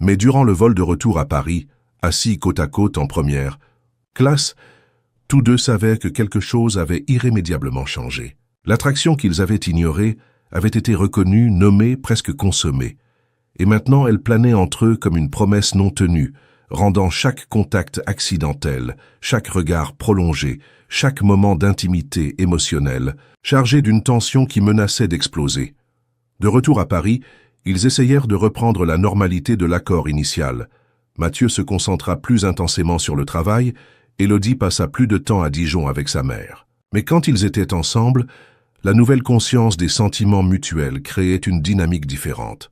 Mais durant le vol de retour à Paris, assis côte à côte en première classe, tous deux savaient que quelque chose avait irrémédiablement changé. L'attraction qu'ils avaient ignorée avait été reconnue, nommée, presque consommée. Et maintenant elle planait entre eux comme une promesse non tenue, rendant chaque contact accidentel, chaque regard prolongé, chaque moment d'intimité émotionnelle, chargé d'une tension qui menaçait d'exploser. De retour à Paris, ils essayèrent de reprendre la normalité de l'accord initial. Mathieu se concentra plus intensément sur le travail, Élodie passa plus de temps à Dijon avec sa mère. Mais quand ils étaient ensemble, la nouvelle conscience des sentiments mutuels créait une dynamique différente.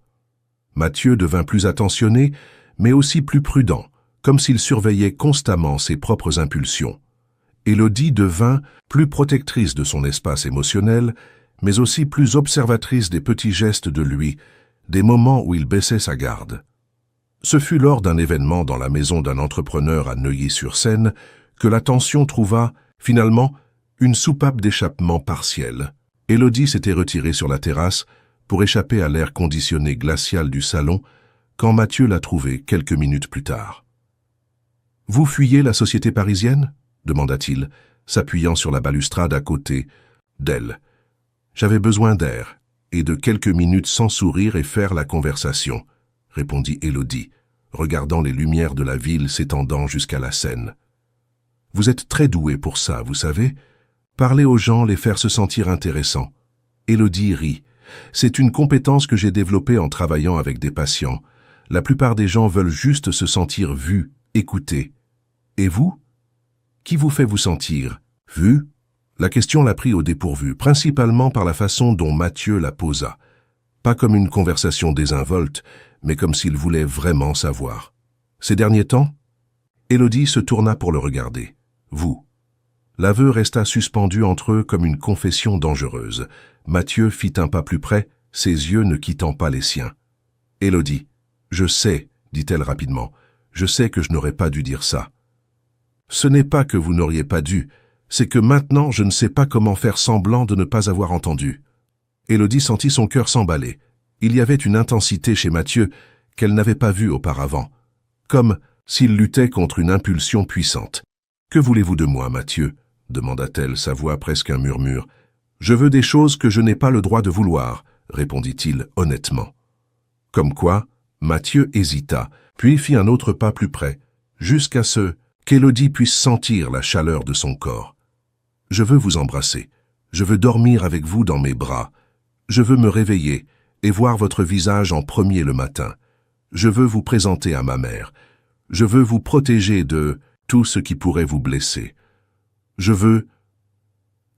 Mathieu devint plus attentionné, mais aussi plus prudent, comme s'il surveillait constamment ses propres impulsions. Élodie devint plus protectrice de son espace émotionnel, mais aussi plus observatrice des petits gestes de lui, des moments où il baissait sa garde. Ce fut lors d'un événement dans la maison d'un entrepreneur à Neuilly-sur-Seine que la tension trouva, finalement, une soupape d'échappement partielle. Élodie s'était retirée sur la terrasse pour échapper à l'air conditionné glacial du salon quand Mathieu l'a trouvée quelques minutes plus tard. « Vous fuyez la société parisienne ?» demanda-t-il, s'appuyant sur la balustrade à côté d'elle. « J'avais besoin d'air et de quelques minutes sans sourire et faire la conversation, » répondit Élodie, regardant les lumières de la ville s'étendant jusqu'à la Seine. « Vous êtes très doué pour ça, vous savez. Parler aux gens, les faire se sentir intéressants. » Élodie rit. « C'est une compétence que j'ai développée en travaillant avec des patients. La plupart des gens veulent juste se sentir vus, écoutés. Et vous? Qui vous fait vous sentir vu? » La question l'a pris au dépourvu, principalement par la façon dont Mathieu la posa. Pas comme une conversation désinvolte, mais comme s'il voulait vraiment savoir. Ces derniers temps, Élodie se tourna pour le regarder. Vous. L'aveu resta suspendu entre eux comme une confession dangereuse. Mathieu fit un pas plus près, ses yeux ne quittant pas les siens. Élodie. Je sais, dit-elle rapidement. Je sais que je n'aurais pas dû dire ça. Ce n'est pas que vous n'auriez pas dû, c'est que maintenant je ne sais pas comment faire semblant de ne pas avoir entendu. Élodie sentit son cœur s'emballer. Il y avait une intensité chez Mathieu qu'elle n'avait pas vue auparavant, comme s'il luttait contre une impulsion puissante. « Que voulez-vous de moi, Mathieu ?» demanda-t-elle, sa voix presque un murmure. « Je veux des choses que je n'ai pas le droit de vouloir, » répondit-il honnêtement. Comme quoi, Mathieu hésita, puis fit un autre pas plus près, jusqu'à ce qu'Élodie puisse sentir la chaleur de son corps. « Je veux vous embrasser. Je veux dormir avec vous dans mes bras. Je veux me réveiller et voir votre visage en premier le matin. Je veux vous présenter à ma mère. Je veux vous protéger de tout ce qui pourrait vous blesser. Je veux... »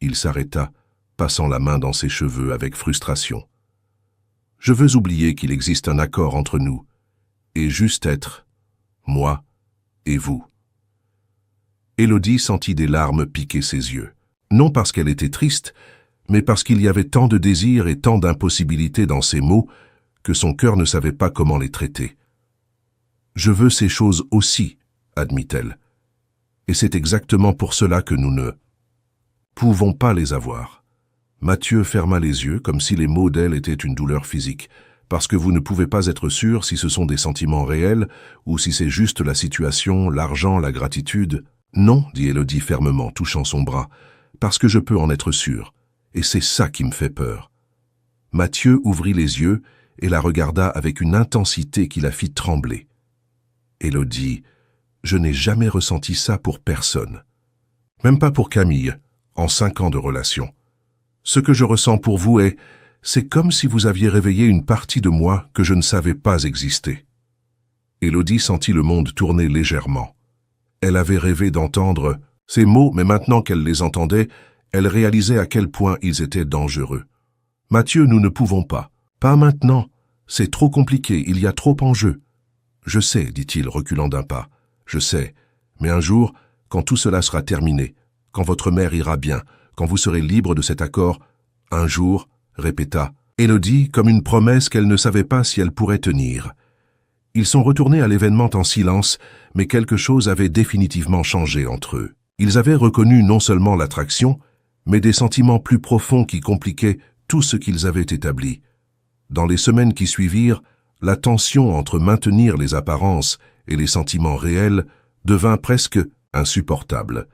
Il s'arrêta, passant la main dans ses cheveux avec frustration. « Je veux oublier qu'il existe un accord entre nous, et juste être, moi et vous. » Élodie sentit des larmes piquer ses yeux. Non parce qu'elle était triste, mais parce qu'il y avait tant de désirs et tant d'impossibilités dans ces mots que son cœur ne savait pas comment les traiter. « Je veux ces choses aussi, » admit-elle. « Et c'est exactement pour cela que nous ne pouvons pas les avoir. » Mathieu ferma les yeux comme si les mots d'elle étaient une douleur physique. « Parce que vous ne pouvez pas être sûr si ce sont des sentiments réels ou si c'est juste la situation, l'argent, la gratitude. »« Non, » dit Élodie fermement, touchant son bras, « parce que je peux en être sûr. Et c'est ça qui me fait peur. » Mathieu ouvrit les yeux et la regarda avec une intensité qui la fit trembler. Élodie, « Je n'ai jamais ressenti ça pour personne. Même pas pour Camille, en 5 ans de relation. Ce que je ressens pour vous c'est comme si vous aviez réveillé une partie de moi que je ne savais pas exister. » Élodie sentit le monde tourner légèrement. Elle avait rêvé d'entendre ces mots, mais maintenant qu'elle les entendait, elle réalisait à quel point ils étaient dangereux. « Mathieu, nous ne pouvons pas. Pas maintenant. C'est trop compliqué, il y a trop en jeu. »« Je sais, » dit-il, reculant d'un pas. « Je sais. Mais un jour, quand tout cela sera terminé, quand votre mère ira bien, quand vous serez libre de cet accord, un jour, » répéta Élodie comme une promesse qu'elle ne savait pas si elle pourrait tenir. Ils sont retournés à l'événement en silence, mais quelque chose avait définitivement changé entre eux. Ils avaient reconnu non seulement l'attraction, mais des sentiments plus profonds qui compliquaient tout ce qu'ils avaient établi. Dans les semaines qui suivirent, la tension entre maintenir les apparences et les sentiments réels devint presque insupportable.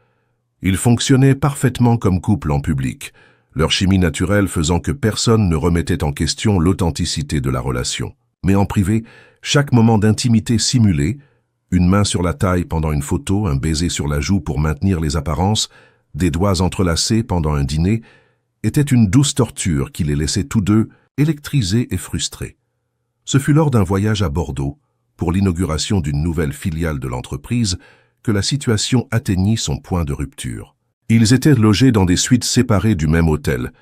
Ils fonctionnaient parfaitement comme couple en public, leur chimie naturelle faisant que personne ne remettait en question l'authenticité de la relation. Mais en privé, chaque moment d'intimité simulé, une main sur la taille pendant une photo, un baiser sur la joue pour maintenir les apparences, des doigts entrelacés pendant un dîner, était une douce torture qui les laissait tous deux électrisés et frustrés. Ce fut lors d'un voyage à Bordeaux, pour l'inauguration d'une nouvelle filiale de l'entreprise, que la situation atteignit son point de rupture. Ils étaient logés dans des suites séparées du même hôtel,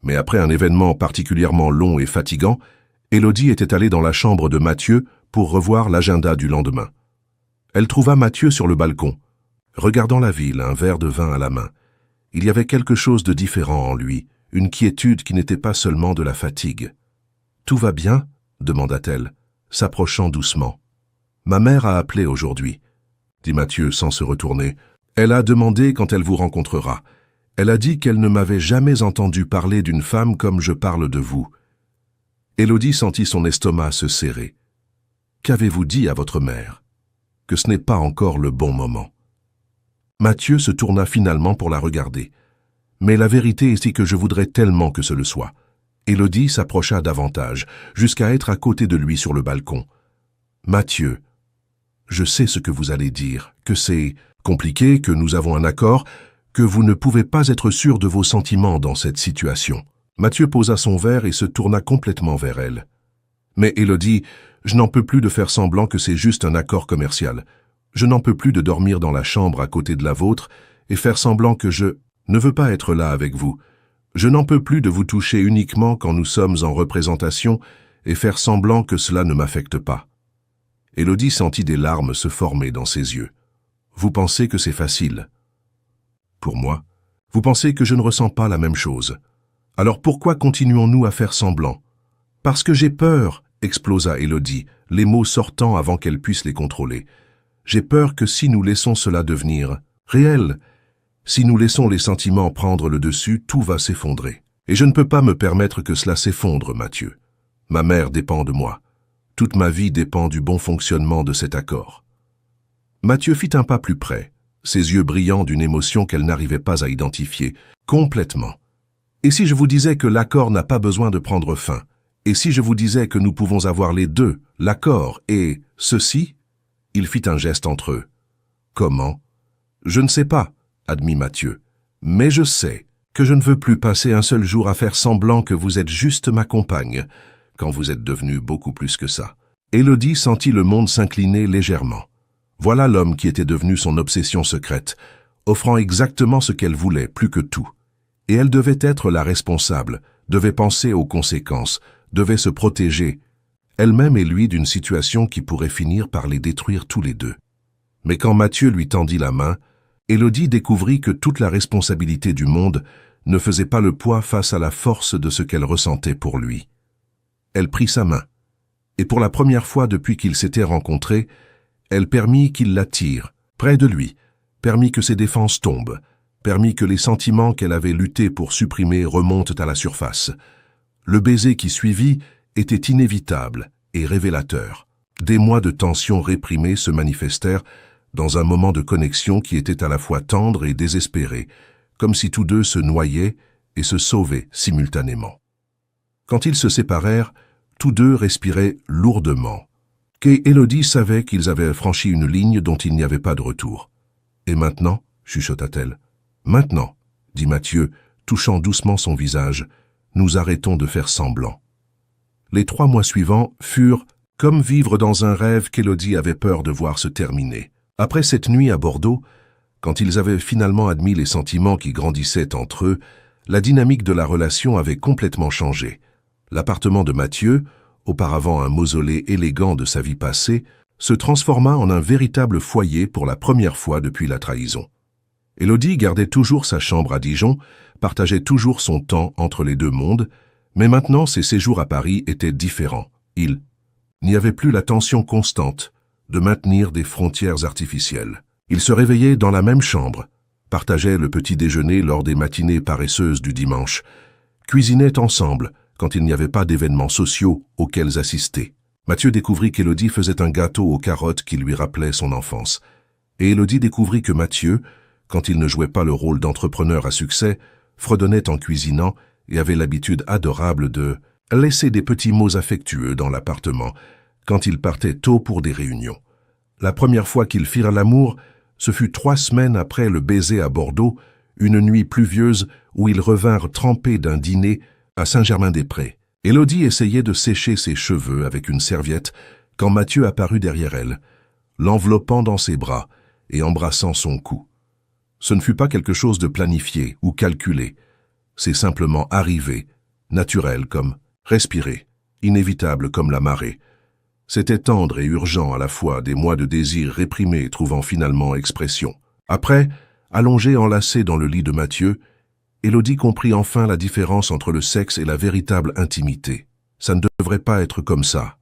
mais après un événement particulièrement long et fatigant, Élodie était allée dans la chambre de Mathieu pour revoir l'agenda du lendemain. Elle trouva Mathieu sur le balcon, regardant la ville, un verre de vin à la main. Il y avait quelque chose de différent en lui, une quiétude qui n'était pas seulement de la fatigue. « Tout va bien ?» demanda-t-elle, s'approchant doucement. « Ma mère a appelé aujourd'hui, » dit Mathieu sans se retourner. « Elle a demandé quand elle vous rencontrera. Elle a dit qu'elle ne m'avait jamais entendu parler d'une femme comme je parle de vous. » Élodie sentit son estomac se serrer. « Qu'avez-vous dit à votre mère ? » ?»« Que ce n'est pas encore le bon moment. » Mathieu se tourna finalement pour la regarder. « Mais la vérité est que je voudrais tellement que ce le soit. » Élodie s'approcha davantage, jusqu'à être à côté de lui sur le balcon. « Mathieu, je sais ce que vous allez dire, que c'est compliqué, que nous avons un accord, que vous ne pouvez pas être sûr de vos sentiments dans cette situation. » Mathieu posa son verre et se tourna complètement vers elle. « Mais Élodie, je n'en peux plus de faire semblant que c'est juste un accord commercial. Je n'en peux plus de dormir dans la chambre à côté de la vôtre et faire semblant que je ne veux pas être là avec vous. Je n'en peux plus de vous toucher uniquement quand nous sommes en représentation et faire semblant que cela ne m'affecte pas. » Élodie sentit des larmes se former dans ses yeux. « Vous pensez que c'est facile. Pour moi, vous pensez que je ne ressens pas la même chose. Alors pourquoi continuons-nous à faire semblant ? » « Parce que j'ai peur, » explosa Élodie, les mots sortant avant qu'elle puisse les contrôler. « J'ai peur que si nous laissons cela devenir réel, si nous laissons les sentiments prendre le dessus, tout va s'effondrer. Et je ne peux pas me permettre que cela s'effondre, Mathieu. Ma mère dépend de moi. Toute ma vie dépend du bon fonctionnement de cet accord. » Mathieu fit un pas plus près, ses yeux brillants d'une émotion qu'elle n'arrivait pas à identifier, complètement. « Et si je vous disais que l'accord n'a pas besoin de prendre fin ? Et si je vous disais que nous pouvons avoir les deux, l'accord et ceci ?» Il fit un geste entre eux. « Comment ? » ?»« Je ne sais pas, » admit Mathieu. « Mais je sais que je ne veux plus passer un seul jour à faire semblant que vous êtes juste ma compagne, quand vous êtes devenue beaucoup plus que ça. » Élodie sentit le monde s'incliner légèrement. Voilà l'homme qui était devenu son obsession secrète, offrant exactement ce qu'elle voulait, plus que tout. Et elle devait être la responsable, devait penser aux conséquences, devaient se protéger, elle-même et lui, d'une situation qui pourrait finir par les détruire tous les deux. Mais quand Mathieu lui tendit la main, Élodie découvrit que toute la responsabilité du monde ne faisait pas le poids face à la force de ce qu'elle ressentait pour lui. Elle prit sa main, et pour la première fois depuis qu'ils s'étaient rencontrés, elle permit qu'il l'attire, près de lui, permit que ses défenses tombent, permit que les sentiments qu'elle avait lutté pour supprimer remontent à la surface. Le baiser qui suivit était inévitable et révélateur. Des mois de tension réprimée se manifestèrent dans un moment de connexion qui était à la fois tendre et désespéré, comme si tous deux se noyaient et se sauvaient simultanément. Quand ils se séparèrent, tous deux respiraient lourdement. Kay et Élodie savaient qu'ils avaient franchi une ligne dont il n'y avait pas de retour. « Et maintenant » chuchota-t-elle. « Maintenant » dit Mathieu, touchant doucement son visage, « nous arrêtons de faire semblant. » Les 3 mois suivants furent comme vivre dans un rêve qu'Élodie avait peur de voir se terminer. Après cette nuit à Bordeaux, quand ils avaient finalement admis les sentiments qui grandissaient entre eux, la dynamique de la relation avait complètement changé. L'appartement de Mathieu, auparavant un mausolée élégant de sa vie passée, se transforma en un véritable foyer pour la première fois depuis la trahison. Élodie gardait toujours sa chambre à Dijon, partageait toujours son temps entre les deux mondes, mais maintenant ses séjours à Paris étaient différents. Il n'y avait plus la tension constante de maintenir des frontières artificielles. Ils se réveillaient dans la même chambre, partageaient le petit déjeuner lors des matinées paresseuses du dimanche, cuisinaient ensemble quand il n'y avait pas d'événements sociaux auxquels assister. Mathieu découvrit qu'Élodie faisait un gâteau aux carottes qui lui rappelait son enfance. Et Élodie découvrit que Mathieu, quand il ne jouait pas le rôle d'entrepreneur à succès, fredonnait en cuisinant et avait l'habitude adorable de laisser des petits mots affectueux dans l'appartement quand il partait tôt pour des réunions. La première fois qu'ils firent l'amour, ce fut 3 semaines après le baiser à Bordeaux, une nuit pluvieuse où ils revinrent trempés d'un dîner à Saint-Germain-des-Prés. Élodie essayait de sécher ses cheveux avec une serviette quand Mathieu apparut derrière elle, l'enveloppant dans ses bras et embrassant son cou. Ce ne fut pas quelque chose de planifié ou calculé, c'est simplement arrivé, naturel comme respirer, inévitable comme la marée. C'était tendre et urgent à la fois, des mois de désir réprimés trouvant finalement expression. Après, allongée enlacée dans le lit de Mathieu, Élodie comprit enfin la différence entre le sexe et la véritable intimité. « Ça ne devrait pas être comme ça »,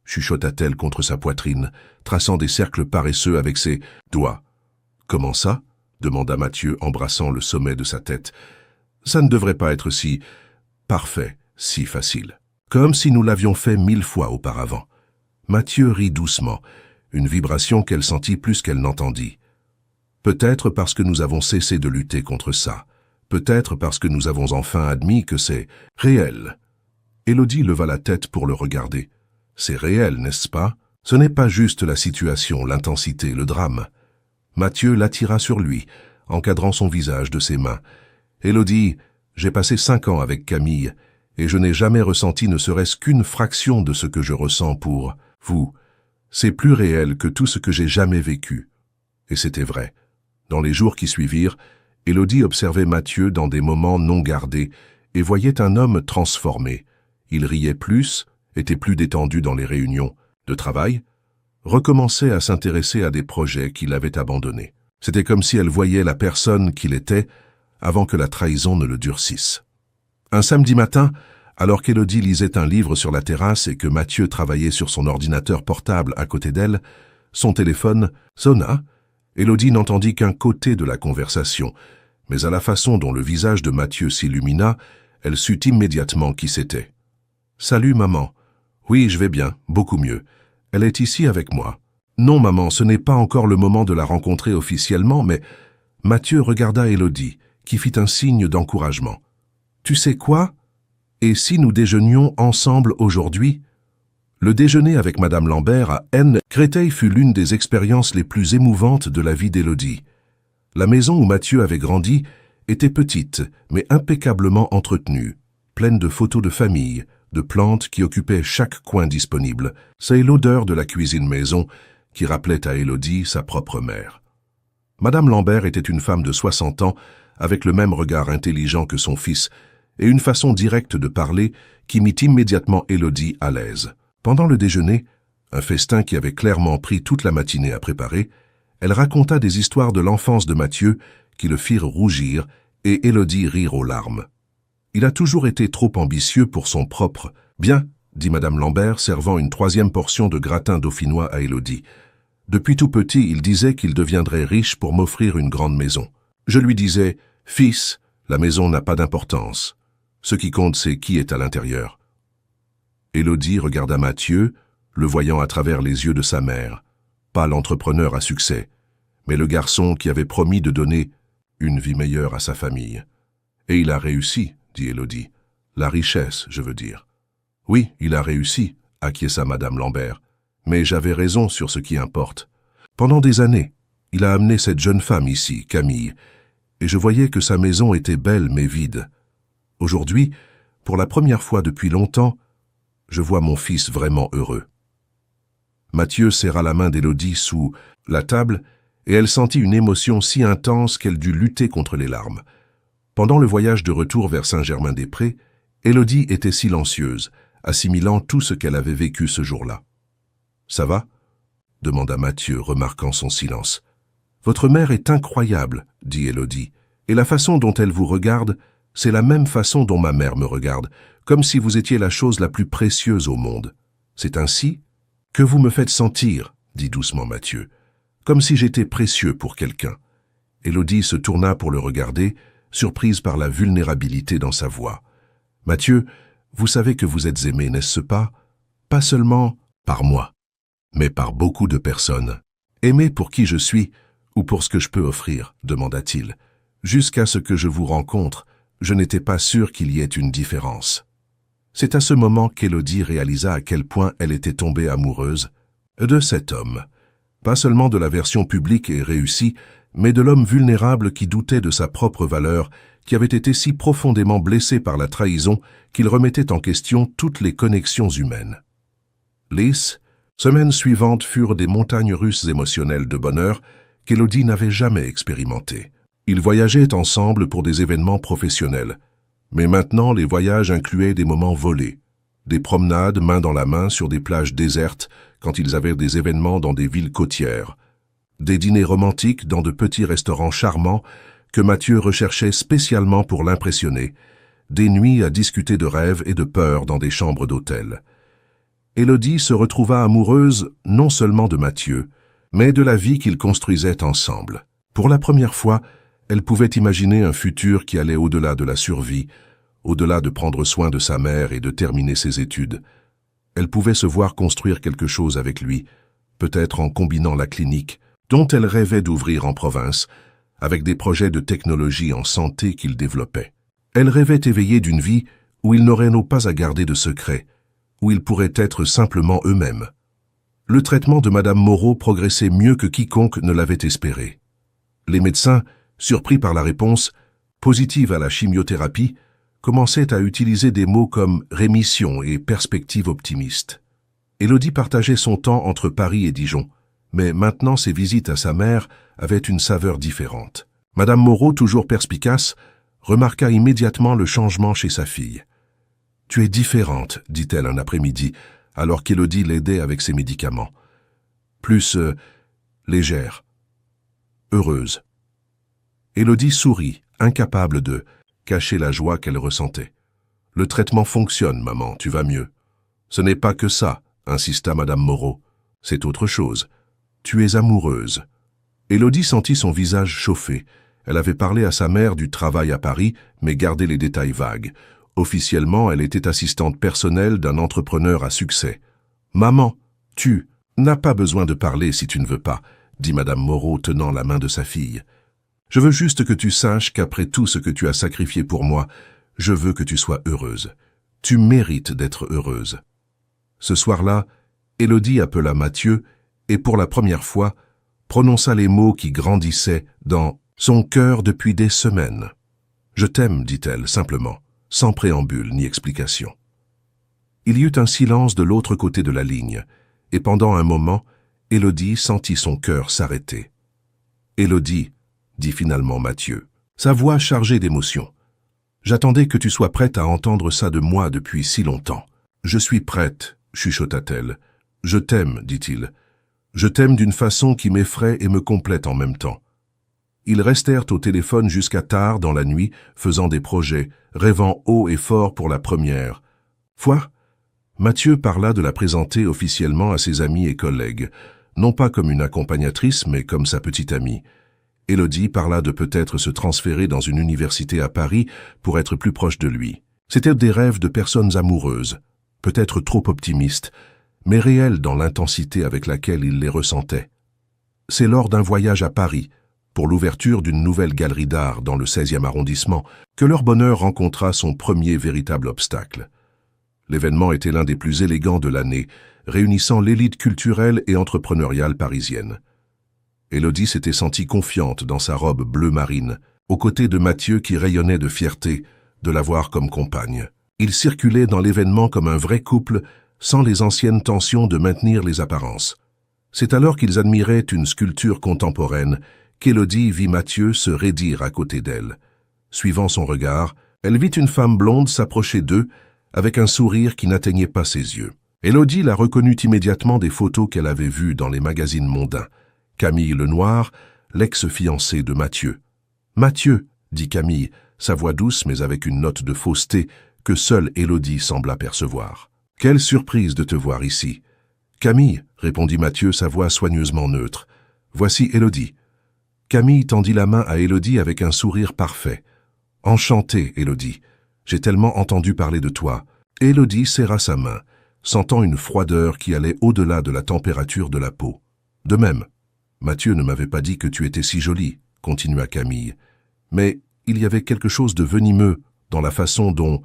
chuchota-t-elle contre sa poitrine, traçant des cercles paresseux avec ses doigts. « Comment ça ?» demanda Mathieu, embrassant le sommet de sa tête. « Ça ne devrait pas être si parfait, si facile. Comme si nous l'avions fait 1000 fois auparavant. » Mathieu rit doucement, une vibration qu'elle sentit plus qu'elle n'entendit. Peut-être parce que nous avons cessé de lutter contre ça. Peut-être parce que nous avons enfin admis que c'est réel. Élodie leva la tête pour le regarder. C'est réel, n'est-ce pas? Ce n'est pas juste la situation, l'intensité, le drame. Mathieu l'attira sur lui, encadrant son visage de ses mains. Élodie, j'ai passé 5 ans avec Camille, et je n'ai jamais ressenti ne serait-ce qu'une fraction de ce que je ressens pour vous. C'est plus réel que tout ce que j'ai jamais vécu. Et c'était vrai. Dans les jours qui suivirent, Élodie observait Mathieu dans des moments non gardés et voyait un homme transformé. Il riait plus, était plus détendu dans les réunions de travail, recommençait à s'intéresser à des projets qu'il avait abandonnés. C'était comme si elle voyait la personne qu'il était avant que la trahison ne le durcisse. Un samedi matin, alors qu'Élodie lisait un livre sur la terrasse et que Mathieu travaillait sur son ordinateur portable à côté d'elle, son téléphone sonna. Élodie n'entendit qu'un côté de la conversation, mais à la façon dont le visage de Mathieu s'illumina, elle sut immédiatement qui c'était. « Salut, maman. Oui, je vais bien, beaucoup mieux. Elle est ici avec moi. Non, maman, ce n'est pas encore le moment de la rencontrer officiellement, mais... » Mathieu regarda Élodie, qui fit un signe d'encouragement. « Tu sais quoi? Et si nous déjeunions ensemble aujourd'hui ?» Le déjeuner avec Madame Lambert à N. Créteil fut l'une des expériences les plus émouvantes de la vie d'Élodie. La maison où Mathieu avait grandi était petite, mais impeccablement entretenue, pleine de photos de famille, de plantes qui occupaient chaque coin disponible. C'est l'odeur de la cuisine maison qui rappelait à Élodie sa propre mère. Madame Lambert était une femme de 60 ans, avec le même regard intelligent que son fils, et une façon directe de parler qui mit immédiatement Élodie à l'aise. Pendant le déjeuner, un festin qui avait clairement pris toute la matinée à préparer, elle raconta des histoires de l'enfance de Mathieu qui le firent rougir et Élodie rire aux larmes. Il a toujours été trop ambitieux pour son propre. Bien, dit Madame Lambert, servant une troisième portion de gratin dauphinois à Élodie. Depuis tout petit, il disait qu'il deviendrait riche pour m'offrir une grande maison. Je lui disais, « Fils, la maison n'a pas d'importance. Ce qui compte, c'est qui est à l'intérieur. » Élodie regarda Mathieu, le voyant à travers les yeux de sa mère. Pas l'entrepreneur à succès, mais le garçon qui avait promis de donner une vie meilleure à sa famille. « Et il a réussi, » dit Élodie. « La richesse, je veux dire. » « Oui, il a réussi, » acquiesça Madame Lambert. « Mais j'avais raison sur ce qui importe. Pendant des années, il a amené cette jeune femme ici, Camille, et je voyais que sa maison était belle mais vide. Aujourd'hui, pour la première fois depuis longtemps, je vois mon fils vraiment heureux. » Mathieu serra la main d'Élodie sous la table, et elle sentit une émotion si intense qu'elle dut lutter contre les larmes. Pendant le voyage de retour vers Saint-Germain-des-Prés, Élodie était silencieuse, assimilant tout ce qu'elle avait vécu ce jour-là. « Ça va ?» demanda Mathieu, remarquant son silence. « Votre mère est incroyable, » dit Élodie, « et la façon dont elle vous regarde, c'est la même façon dont ma mère me regarde, comme si vous étiez la chose la plus précieuse au monde. C'est ainsi que vous me faites sentir, » dit doucement Mathieu, « comme si j'étais précieux pour quelqu'un. » Élodie se tourna pour le regarder, surprise par la vulnérabilité dans sa voix. « Mathieu, vous savez que vous êtes aimé, n'est-ce pas? Pas seulement par moi, mais par beaucoup de personnes. Aimé pour qui je suis ou pour ce que je peux offrir, demanda-t-il. Jusqu'à ce que je vous rencontre, je n'étais pas sûr qu'il y ait une différence. » C'est à ce moment qu'Élodie réalisa à quel point elle était tombée amoureuse de cet homme. Pas seulement de la version publique et réussie, mais de l'homme vulnérable qui doutait de sa propre valeur, qui avait été si profondément blessé par la trahison qu'il remettait en question toutes les connexions humaines. Les semaines suivantes furent des montagnes russes émotionnelles de bonheur qu'Élodie n'avait jamais expérimentées. Ils voyageaient ensemble pour des événements professionnels, mais maintenant les voyages incluaient des moments volés, des promenades main dans la main sur des plages désertes quand ils avaient des événements dans des villes côtières, des dîners romantiques dans de petits restaurants charmants que Mathieu recherchait spécialement pour l'impressionner, des nuits à discuter de rêves et de peurs dans des chambres d'hôtel. Élodie se retrouva amoureuse non seulement de Mathieu, mais de la vie qu'ils construisaient ensemble. Pour la première fois, elle pouvait imaginer un futur qui allait au-delà de la survie, au-delà de prendre soin de sa mère et de terminer ses études. Elle pouvait se voir construire quelque chose avec lui, peut-être en combinant la clinique, dont elle rêvait d'ouvrir en province, avec des projets de technologie en santé qu'ils développaient. Elle rêvait éveillée d'une vie où ils n'auraient pas à garder de secrets, où ils pourraient être simplement eux-mêmes. Le traitement de Madame Moreau progressait mieux que quiconque ne l'avait espéré. Les médecins, surpris par la réponse, positive à la chimiothérapie, commençaient à utiliser des mots comme rémission et perspective optimiste. Élodie partageait son temps entre Paris et Dijon, mais maintenant ses visites à sa mère avaient une saveur différente. Madame Moreau, toujours perspicace, remarqua immédiatement le changement chez sa fille. « Tu es différente, » dit-elle un après-midi, alors qu'Élodie l'aidait avec ses médicaments. Plus légère, heureuse. Élodie sourit, incapable de cacher la joie qu'elle ressentait. « Le traitement fonctionne, maman, tu vas mieux. »« Ce n'est pas que ça, » insista Madame Moreau. « C'est autre chose. Tu es amoureuse. » Élodie sentit son visage chauffer. Elle avait parlé à sa mère du travail à Paris, mais gardé les détails vagues. Officiellement, elle était assistante personnelle d'un entrepreneur à succès. « Maman, tu n'as pas besoin de parler si tu ne veux pas, » dit Madame Moreau tenant la main de sa fille. « Je veux juste que tu saches qu'après tout ce que tu as sacrifié pour moi, je veux que tu sois heureuse. Tu mérites d'être heureuse. » Ce soir-là, Élodie appela Mathieu et pour la première fois, prononça les mots qui grandissaient dans son cœur depuis des semaines. « Je t'aime, dit-elle simplement, sans préambule ni explication. » Il y eut un silence de l'autre côté de la ligne, et pendant un moment, Élodie sentit son cœur s'arrêter. « Élodie, dit finalement Mathieu, sa voix chargée d'émotion. J'attendais que tu sois prête à entendre ça de moi depuis si longtemps. Je suis prête, chuchota-t-elle. Je t'aime, dit-il. Je t'aime d'une façon qui m'effraie et me complète en même temps. Ils restèrent au téléphone jusqu'à tard dans la nuit, faisant des projets, rêvant haut et fort pour la première fois. Mathieu parla de la présenter officiellement à ses amis et collègues, non pas comme une accompagnatrice, mais comme sa petite amie. Élodie parla de peut-être se transférer dans une université à Paris pour être plus proche de lui. C'étaient des rêves de personnes amoureuses, peut-être trop optimistes, mais réels dans l'intensité avec laquelle ils les ressentaient. C'est lors d'un voyage à Paris, pour l'ouverture d'une nouvelle galerie d'art dans le 16e arrondissement, que leur bonheur rencontra son premier véritable obstacle. L'événement était l'un des plus élégants de l'année, réunissant l'élite culturelle et entrepreneuriale parisienne. Élodie s'était sentie confiante dans sa robe bleu marine, aux côtés de Mathieu qui rayonnait de fierté de l'avoir comme compagne. Ils circulaient dans l'événement comme un vrai couple, sans les anciennes tensions de maintenir les apparences. C'est alors qu'ils admiraient une sculpture contemporaine qu'Élodie vit Mathieu se raidir à côté d'elle. Suivant son regard, elle vit une femme blonde s'approcher d'eux avec un sourire qui n'atteignait pas ses yeux. Élodie la reconnut immédiatement des photos qu'elle avait vues dans les magazines mondains. Camille Lenoir, l'ex-fiancé de Mathieu. « Mathieu !» dit Camille, sa voix douce mais avec une note de fausseté que seule Élodie sembla percevoir. « Quelle surprise de te voir ici !»« Camille !» répondit Mathieu, sa voix soigneusement neutre. « Voici Élodie. » Camille tendit la main à Élodie avec un sourire parfait. « Enchantée, Élodie. J'ai tellement entendu parler de toi. » Élodie serra sa main, sentant une froideur qui allait au-delà de la température de la peau. « De même, Mathieu ne m'avait pas dit que tu étais si jolie, » continua Camille. Mais il y avait quelque chose de venimeux dans la façon dont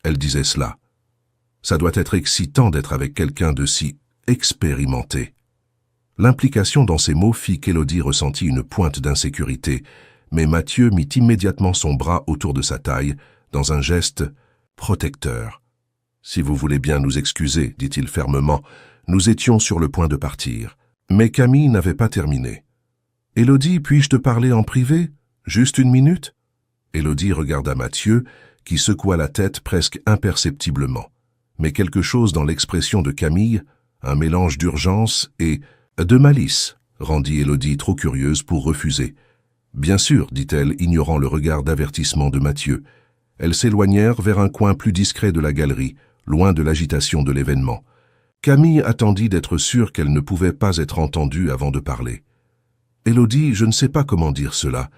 elle disait cela. Ça doit être excitant d'être avec quelqu'un de si expérimenté. L'implication dans ces mots fit qu'Élodie ressentit une pointe d'insécurité, mais Mathieu mit immédiatement son bras autour de sa taille, dans un geste protecteur. « Si vous voulez bien nous excuser, dit-il fermement, nous étions sur le point de partir. » Mais Camille n'avait pas terminé. « Élodie, puis-je te parler en privé? Juste une minute ?» Élodie regarda Mathieu, qui secoua la tête presque imperceptiblement. Mais quelque chose dans l'expression de Camille, un mélange d'urgence et de malice, rendit Élodie trop curieuse pour refuser. « Bien sûr, dit-elle, ignorant le regard d'avertissement de Mathieu. Elles s'éloignèrent vers un coin plus discret de la galerie, loin de l'agitation de l'événement. Camille attendit d'être sûre qu'elle ne pouvait pas être entendue avant de parler. « Élodie, je ne sais pas comment dire cela,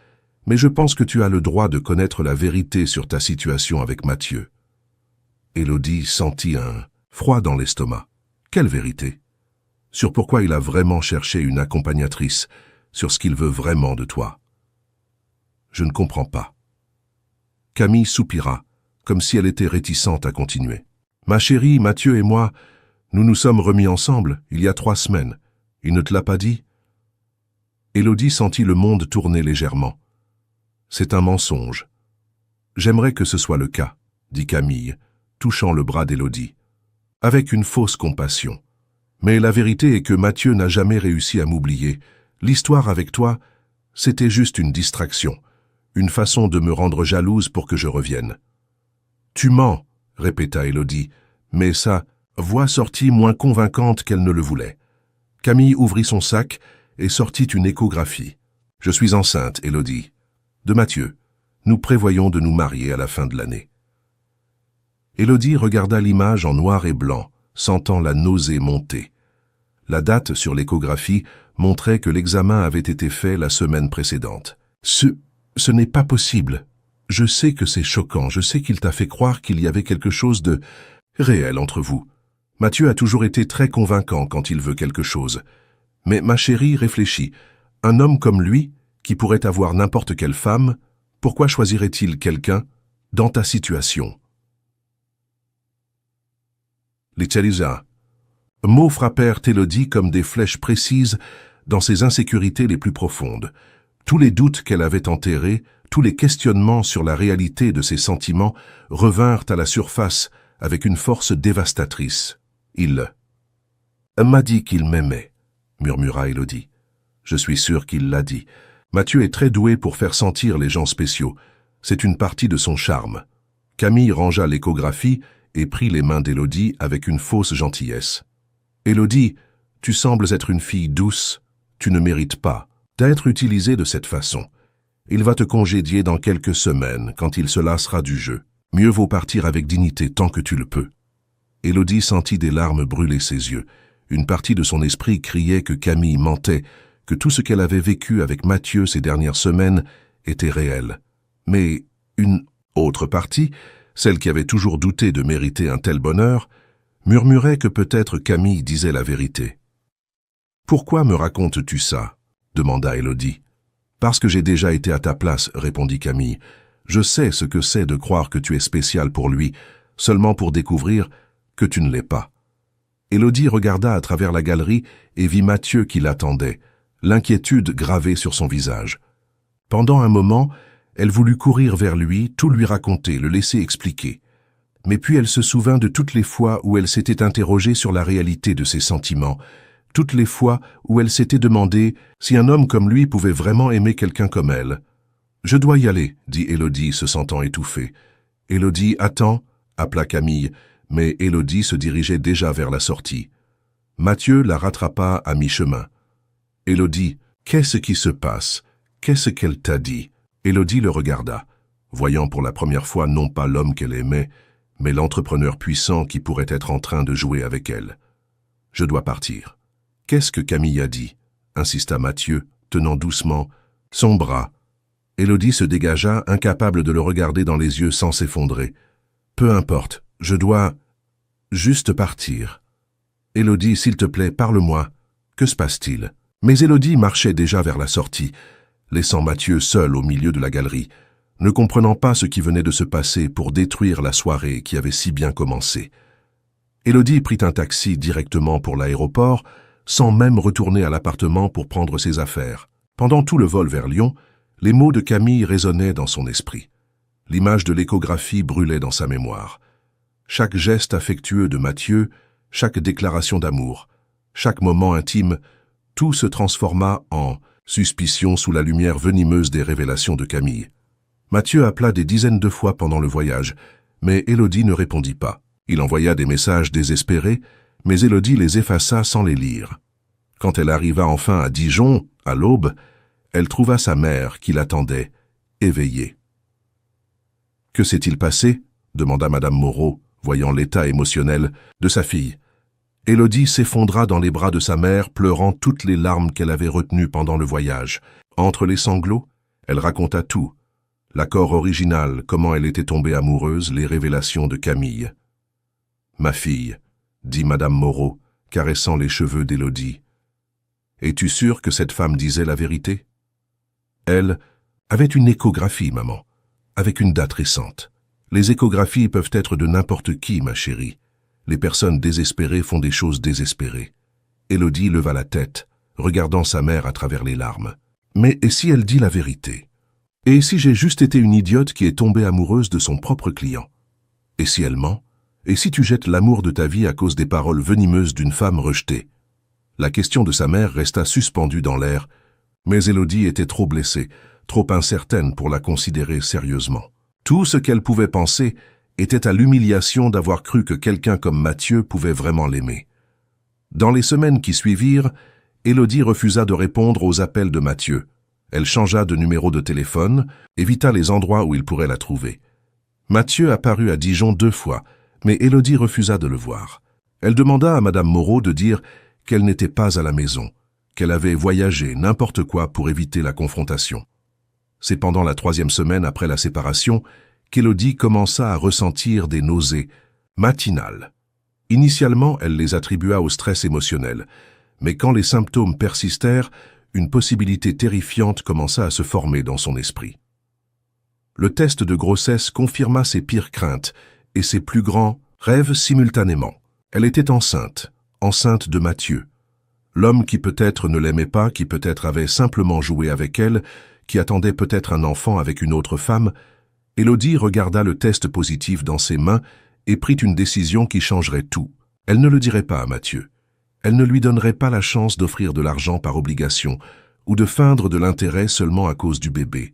mais je pense que tu as le droit de connaître la vérité sur ta situation avec Mathieu. » Élodie sentit un froid dans l'estomac. Quelle vérité? Sur pourquoi il a vraiment cherché une accompagnatrice, sur ce qu'il veut vraiment de toi. Je ne comprends pas. Camille soupira, comme si elle était réticente à continuer. « Ma chérie, Mathieu et moi, nous nous sommes remis ensemble il y a 3 semaines. Il ne te l'a pas dit ?» Élodie sentit le monde tourner légèrement. « C'est un mensonge. »« J'aimerais que ce soit le cas, » dit Camille, touchant le bras d'Élodie, avec une fausse compassion. « Mais la vérité est que Mathieu n'a jamais réussi à m'oublier. L'histoire avec toi, c'était juste une distraction, une façon de me rendre jalouse pour que je revienne. »« Tu mens, » répéta Élodie, mais sa voix sortit moins convaincante qu'elle ne le voulait. Camille ouvrit son sac et sortit une échographie. « Je suis enceinte, Élodie. De Mathieu. Nous prévoyons de nous marier à la fin de l'année. » Élodie regarda l'image en noir et blanc, sentant la nausée monter. La date sur l'échographie montrait que l'examen avait été fait la semaine précédente. « Ce n'est pas possible. Je sais que c'est choquant, je sais qu'il t'a fait croire qu'il y avait quelque chose de réel entre vous. Mathieu a toujours été très convaincant quand il veut quelque chose. Mais ma chérie, réfléchis. Un homme comme lui, qui pourrait avoir n'importe quelle femme, pourquoi choisirait-il quelqu'un dans ta situation ?» Les Tchalisa. Mots frappèrent Élodie comme des flèches précises dans ses insécurités les plus profondes. Tous les doutes qu'elle avait enterrés, tous les questionnements sur la réalité de ses sentiments revinrent à la surface avec une force dévastatrice. « Il m'a dit qu'il m'aimait, » murmura Élodie. « Je suis sûr qu'il l'a dit. Mathieu est très doué pour faire sentir les gens spéciaux. C'est une partie de son charme. Camille rangea l'échographie et prit les mains d'Élodie avec une fausse gentillesse. « Élodie, tu sembles être une fille douce, tu ne mérites pas d'être utilisée de cette façon. Il va te congédier dans quelques semaines quand il se lassera du jeu. Mieux vaut partir avec dignité tant que tu le peux. » Élodie sentit des larmes brûler ses yeux. Une partie de son esprit criait que Camille mentait, que tout ce qu'elle avait vécu avec Mathieu ces dernières semaines était réel. Mais une autre partie, celle qui avait toujours douté de mériter un tel bonheur, murmurait que peut-être Camille disait la vérité. « Pourquoi me racontes-tu ça ?» demanda Élodie. « Parce que j'ai déjà été à ta place, » répondit Camille. « Je sais ce que c'est de croire que tu es spécial pour lui, seulement pour découvrir que tu ne l'es pas. » Élodie regarda à travers la galerie et vit Mathieu qui l'attendait, l'inquiétude gravée sur son visage. Pendant un moment, elle voulut courir vers lui, tout lui raconter, le laisser expliquer. Mais puis elle se souvint de toutes les fois où elle s'était interrogée sur la réalité de ses sentiments, toutes les fois où elle s'était demandé si un homme comme lui pouvait vraiment aimer quelqu'un comme elle. « Je dois y aller, » dit Élodie, se sentant étouffée. « Élodie, attends, » appela Camille, mais Élodie se dirigeait déjà vers la sortie. Mathieu la rattrapa à mi-chemin. « Élodie, qu'est-ce qui se passe? Qu'est-ce qu'elle t'a dit ?» Élodie le regarda, voyant pour la première fois non pas l'homme qu'elle aimait, mais l'entrepreneur puissant qui pourrait être en train de jouer avec elle. « Je dois partir. »« Qu'est-ce que Camille a dit ?» insista Mathieu, tenant doucement son bras. Élodie se dégagea, incapable de le regarder dans les yeux sans s'effondrer. « Peu importe, je dois juste partir. »« Élodie, s'il te plaît, parle-moi. Que se passe-t-il » Mais Élodie marchait déjà vers la sortie, laissant Mathieu seul au milieu de la galerie, ne comprenant pas ce qui venait de se passer pour détruire la soirée qui avait si bien commencé. Élodie prit un taxi directement pour l'aéroport, sans même retourner à l'appartement pour prendre ses affaires. Pendant tout le vol vers Lyon, les mots de Camille résonnaient dans son esprit. L'image de l'échographie brûlait dans sa mémoire. Chaque geste affectueux de Mathieu, chaque déclaration d'amour, chaque moment intime, tout se transforma en suspicion sous la lumière venimeuse des révélations de Camille. Mathieu appela des dizaines de fois pendant le voyage, mais Élodie ne répondit pas. Il envoya des messages désespérés, mais Élodie les effaça sans les lire. Quand elle arriva enfin à Dijon, à l'aube, elle trouva sa mère qui l'attendait, éveillée. « Que s'est-il passé ?» demanda Madame Moreau, voyant l'état émotionnel de sa fille. Élodie s'effondra dans les bras de sa mère, pleurant toutes les larmes qu'elle avait retenues pendant le voyage. Entre les sanglots, elle raconta tout. L'accord original, comment elle était tombée amoureuse, les révélations de Camille. « Ma fille, » dit Madame Moreau, caressant les cheveux d'Élodie. « Es-tu sûre que cette femme disait la vérité ?» Elle avait une échographie, maman, avec une date récente. Les échographies peuvent être de n'importe qui, ma chérie. Les personnes désespérées font des choses désespérées. Élodie leva la tête, regardant sa mère à travers les larmes. Mais et si elle dit la vérité? Et si j'ai juste été une idiote qui est tombée amoureuse de son propre client? Et si elle ment? Et si tu jettes l'amour de ta vie à cause des paroles venimeuses d'une femme rejetée? La question de sa mère resta suspendue dans l'air, mais Élodie était trop blessée, trop incertaine pour la considérer sérieusement. Tout ce qu'elle pouvait penser était à l'humiliation d'avoir cru que quelqu'un comme Mathieu pouvait vraiment l'aimer. Dans les semaines qui suivirent, Élodie refusa de répondre aux appels de Mathieu. Elle changea de numéro de téléphone, évita les endroits où il pourrait la trouver. Mathieu apparut à Dijon 2 fois, mais Élodie refusa de le voir. Elle demanda à Madame Moreau de dire qu'elle n'était pas à la maison, qu'elle avait voyagé, n'importe quoi pour éviter la confrontation. C'est pendant la 3e semaine après la séparation qu'Élodie commença à ressentir des nausées matinales. Initialement, elle les attribua au stress émotionnel, mais quand les symptômes persistèrent, une possibilité terrifiante commença à se former dans son esprit. Le test de grossesse confirma ses pires craintes et ses plus grands rêves simultanément. Elle était enceinte de Mathieu. L'homme qui peut-être ne l'aimait pas, qui peut-être avait simplement joué avec elle, qui attendait peut-être un enfant avec une autre femme. Élodie regarda le test positif dans ses mains et prit une décision qui changerait tout. Elle ne le dirait pas à Mathieu. Elle ne lui donnerait pas la chance d'offrir de l'argent par obligation ou de feindre de l'intérêt seulement à cause du bébé.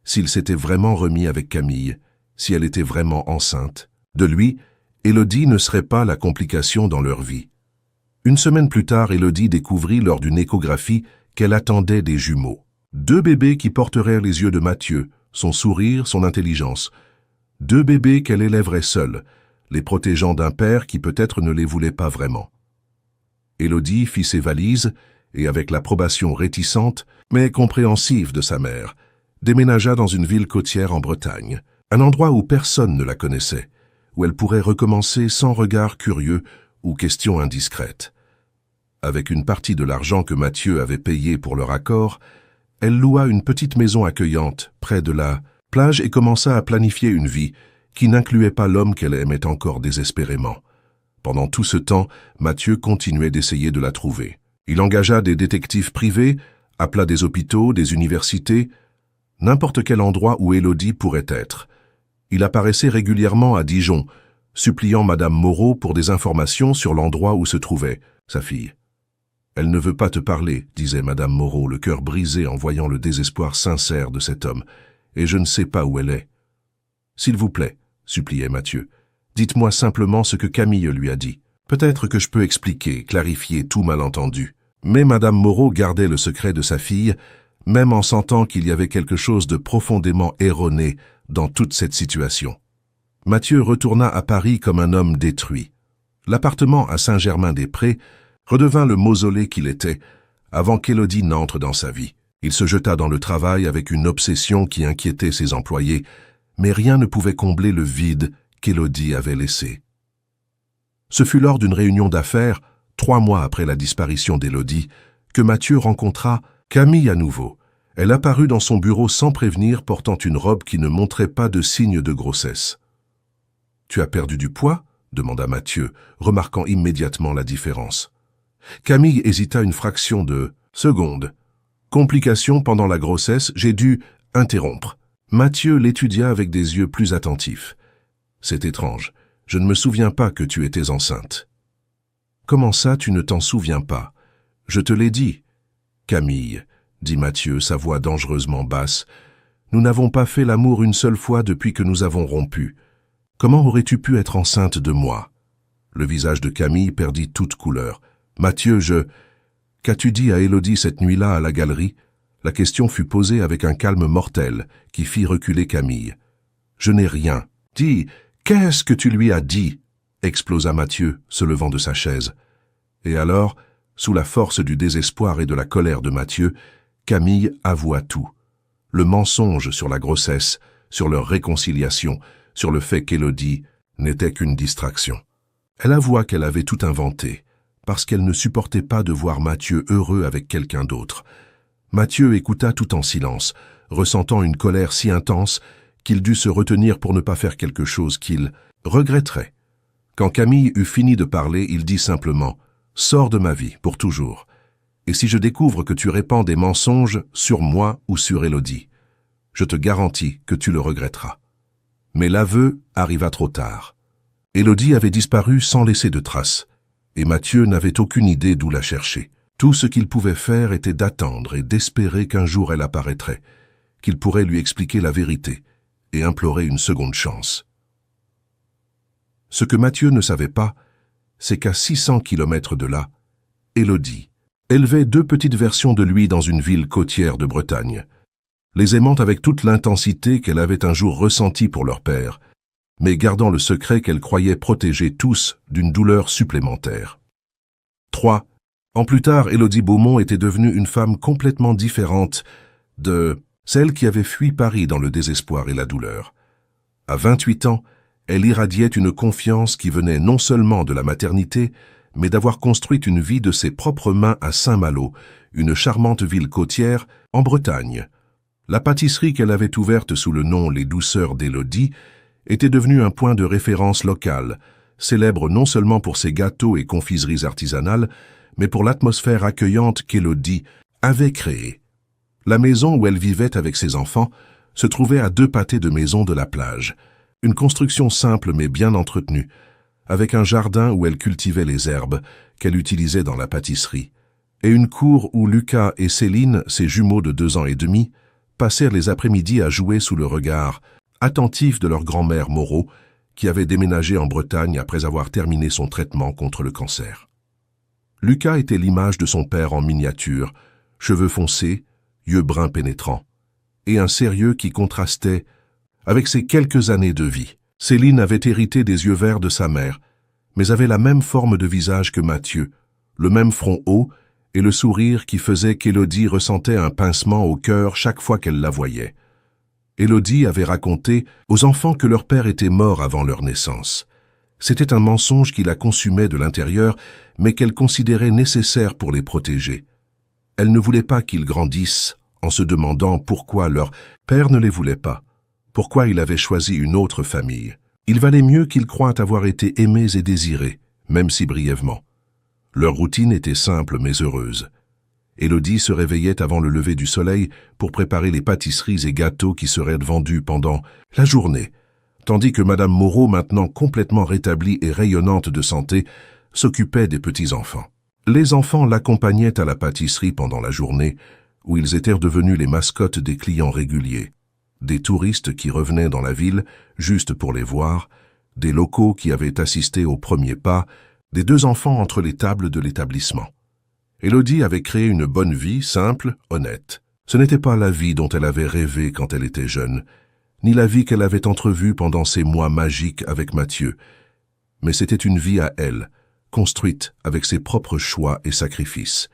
S'il s'était vraiment remis avec Camille, si elle était vraiment enceinte. De lui, Élodie ne serait pas la complication dans leur vie. Une semaine plus tard, Élodie découvrit lors d'une échographie qu'elle attendait des jumeaux. 2 bébés qui porteraient les yeux de Mathieu, son sourire, son intelligence. 2 bébés qu'elle élèverait seule, les protégeant d'un père qui peut-être ne les voulait pas vraiment. Élodie fit ses valises et, avec l'approbation réticente, mais compréhensive de sa mère, déménagea dans une ville côtière en Bretagne, un endroit où personne ne la connaissait, où elle pourrait recommencer sans regard curieux ou questions indiscrètes. Avec une partie de l'argent que Mathieu avait payé pour leur accord, elle loua une petite maison accueillante près de la plage et commença à planifier une vie qui n'incluait pas l'homme qu'elle aimait encore désespérément. Pendant tout ce temps, Mathieu continuait d'essayer de la trouver. Il engagea des détectives privés, appela des hôpitaux, des universités, n'importe quel endroit où Élodie pourrait être. Il apparaissait régulièrement à Dijon, suppliant Madame Moreau pour des informations sur l'endroit où se trouvait sa fille. « Elle ne veut pas te parler, » disait Madame Moreau, le cœur brisé en voyant le désespoir sincère de cet homme, « et je ne sais pas où elle est. »« S'il vous plaît, » suppliait Mathieu, « dites-moi simplement ce que Camille lui a dit. Peut-être que je peux expliquer, clarifier tout malentendu. » Mais Madame Moreau gardait le secret de sa fille, même en sentant qu'il y avait quelque chose de profondément erroné dans toute cette situation. Mathieu retourna à Paris comme un homme détruit. L'appartement à Saint-Germain-des-Prés redevint le mausolée qu'il était avant qu'Élodie n'entre dans sa vie. Il se jeta dans le travail avec une obsession qui inquiétait ses employés, mais rien ne pouvait combler le vide qu'Élodie avait laissé. Ce fut lors d'une réunion d'affaires, 3 mois après la disparition d'Élodie, que Mathieu rencontra Camille à nouveau. Elle apparut dans son bureau sans prévenir, portant une robe qui ne montrait pas de signe de grossesse. « Tu as perdu du poids ?» demanda Mathieu, remarquant immédiatement la différence. Camille hésita une fraction de seconde. « Complication pendant la grossesse, j'ai dû interrompre. » Mathieu l'étudia avec des yeux plus attentifs. « C'est étrange, je ne me souviens pas que tu étais enceinte. »« Comment ça, tu ne t'en souviens pas ? Je te l'ai dit. »« Camille, » dit Mathieu, sa voix dangereusement basse, « nous n'avons pas fait l'amour une seule fois depuis que nous avons rompu. Comment aurais-tu pu être enceinte de moi ?» Le visage de Camille perdit toute couleur. « Mathieu, Qu'as-tu dit à Élodie cette nuit-là à la galerie ?» La question fut posée avec un calme mortel qui fit reculer Camille. « Je n'ai rien. »« Dis, qu'est-ce que tu lui as dit ?» explosa Mathieu, se levant de sa chaise. Et alors, sous la force du désespoir et de la colère de Mathieu, Camille avoua tout. Le mensonge sur la grossesse, sur leur réconciliation, sur le fait qu'Élodie n'était qu'une distraction. Elle avoua qu'elle avait tout inventé, parce qu'elle ne supportait pas de voir Mathieu heureux avec quelqu'un d'autre. Mathieu écouta tout en silence, ressentant une colère si intense qu'il dut se retenir pour ne pas faire quelque chose qu'il regretterait. Quand Camille eut fini de parler, il dit simplement « Sors de ma vie, pour toujours. Et si je découvre que tu répands des mensonges sur moi ou sur Élodie, je te garantis que tu le regretteras. » Mais l'aveu arriva trop tard. Élodie avait disparu sans laisser de traces, et Mathieu n'avait aucune idée d'où la chercher. Tout ce qu'il pouvait faire était d'attendre et d'espérer qu'un jour elle apparaîtrait, qu'il pourrait lui expliquer la vérité et implorer une seconde chance. Ce que Mathieu ne savait pas, c'est qu'à 600 kilomètres de là, Élodie élevait 2 petites versions de lui dans une ville côtière de Bretagne, les aimant avec toute l'intensité qu'elle avait un jour ressentie pour leur père, mais gardant le secret qu'elle croyait protéger tous d'une douleur supplémentaire. 3 ans plus tard, Élodie Beaumont était devenue une femme complètement différente de celle qui avait fui Paris dans le désespoir et la douleur. À 28 ans, elle irradiait une confiance qui venait non seulement de la maternité, mais d'avoir construit une vie de ses propres mains à Saint-Malo, une charmante ville côtière en Bretagne. La pâtisserie qu'elle avait ouverte sous le nom Les Douceurs d'Élodie était devenue un point de référence local, célèbre non seulement pour ses gâteaux et confiseries artisanales, mais pour l'atmosphère accueillante qu'Élodie avait créée. La maison où elle vivait avec ses enfants se trouvait à 2 pâtés de maison de la plage, une construction simple mais bien entretenue, avec un jardin où elle cultivait les herbes qu'elle utilisait dans la pâtisserie, et une cour où Lucas et Céline, ses jumeaux de 2 ans et demi, passèrent les après-midi à jouer sous le regard attentifs de leur grand-mère Moreau, qui avait déménagé en Bretagne après avoir terminé son traitement contre le cancer. Lucas était l'image de son père en miniature, cheveux foncés, yeux bruns pénétrants, et un sérieux qui contrastait avec ses quelques années de vie. Céline avait hérité des yeux verts de sa mère, mais avait la même forme de visage que Mathieu, le même front haut et le sourire qui faisait qu'Élodie ressentait un pincement au cœur chaque fois qu'elle la voyait. Élodie avait raconté aux enfants que leur père était mort avant leur naissance. C'était un mensonge qui la consumait de l'intérieur, mais qu'elle considérait nécessaire pour les protéger. Elle ne voulait pas qu'ils grandissent en se demandant pourquoi leur père ne les voulait pas, pourquoi il avait choisi une autre famille. Il valait mieux qu'ils croient avoir été aimés et désirés, même si brièvement. Leur routine était simple mais heureuse. Élodie se réveillait avant le lever du soleil pour préparer les pâtisseries et gâteaux qui seraient vendus pendant la journée, tandis que Madame Moreau, maintenant complètement rétablie et rayonnante de santé, s'occupait des petits-enfants. Les enfants l'accompagnaient à la pâtisserie pendant la journée, où ils étaient devenus les mascottes des clients réguliers, des touristes qui revenaient dans la ville juste pour les voir, des locaux qui avaient assisté aux premiers pas, des deux enfants entre les tables de l'établissement. Élodie avait créé une bonne vie, simple, honnête. Ce n'était pas la vie dont elle avait rêvé quand elle était jeune, ni la vie qu'elle avait entrevue pendant ces mois magiques avec Mathieu, mais c'était une vie à elle, construite avec ses propres choix et sacrifices.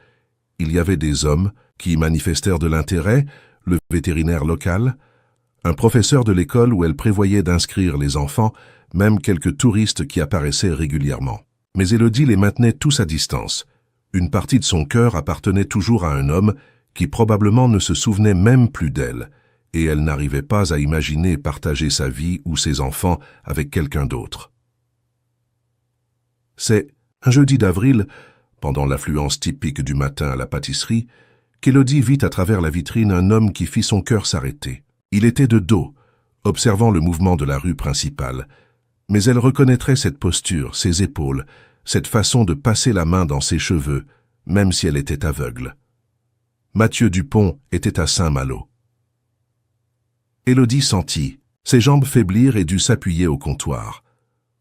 Il y avait des hommes qui y manifestèrent de l'intérêt, le vétérinaire local, un professeur de l'école où elle prévoyait d'inscrire les enfants, même quelques touristes qui apparaissaient régulièrement. Mais Élodie les maintenait tous à distance. Une partie de son cœur appartenait toujours à un homme qui probablement ne se souvenait même plus d'elle, et elle n'arrivait pas à imaginer partager sa vie ou ses enfants avec quelqu'un d'autre. C'est un jeudi d'avril, pendant l'affluence typique du matin à la pâtisserie, qu'Élodie vit à travers la vitrine un homme qui fit son cœur s'arrêter. Il était de dos, observant le mouvement de la rue principale, mais elle reconnaîtrait cette posture, ses épaules, cette façon de passer la main dans ses cheveux, même si elle était aveugle. Mathieu Dupont était à Saint-Malo. Élodie sentit ses jambes faiblir et dut s'appuyer au comptoir.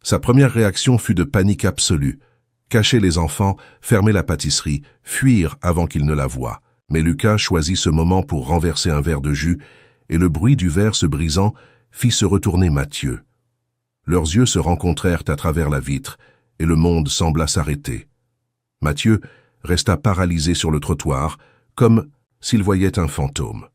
Sa première réaction fut de panique absolue. Cacher les enfants, fermer la pâtisserie, fuir avant qu'ils ne la voient. Mais Lucas choisit ce moment pour renverser un verre de jus, et le bruit du verre se brisant fit se retourner Mathieu. Leurs yeux se rencontrèrent à travers la vitre, et le monde sembla s'arrêter. Mathieu resta paralysé sur le trottoir, comme s'il voyait un fantôme.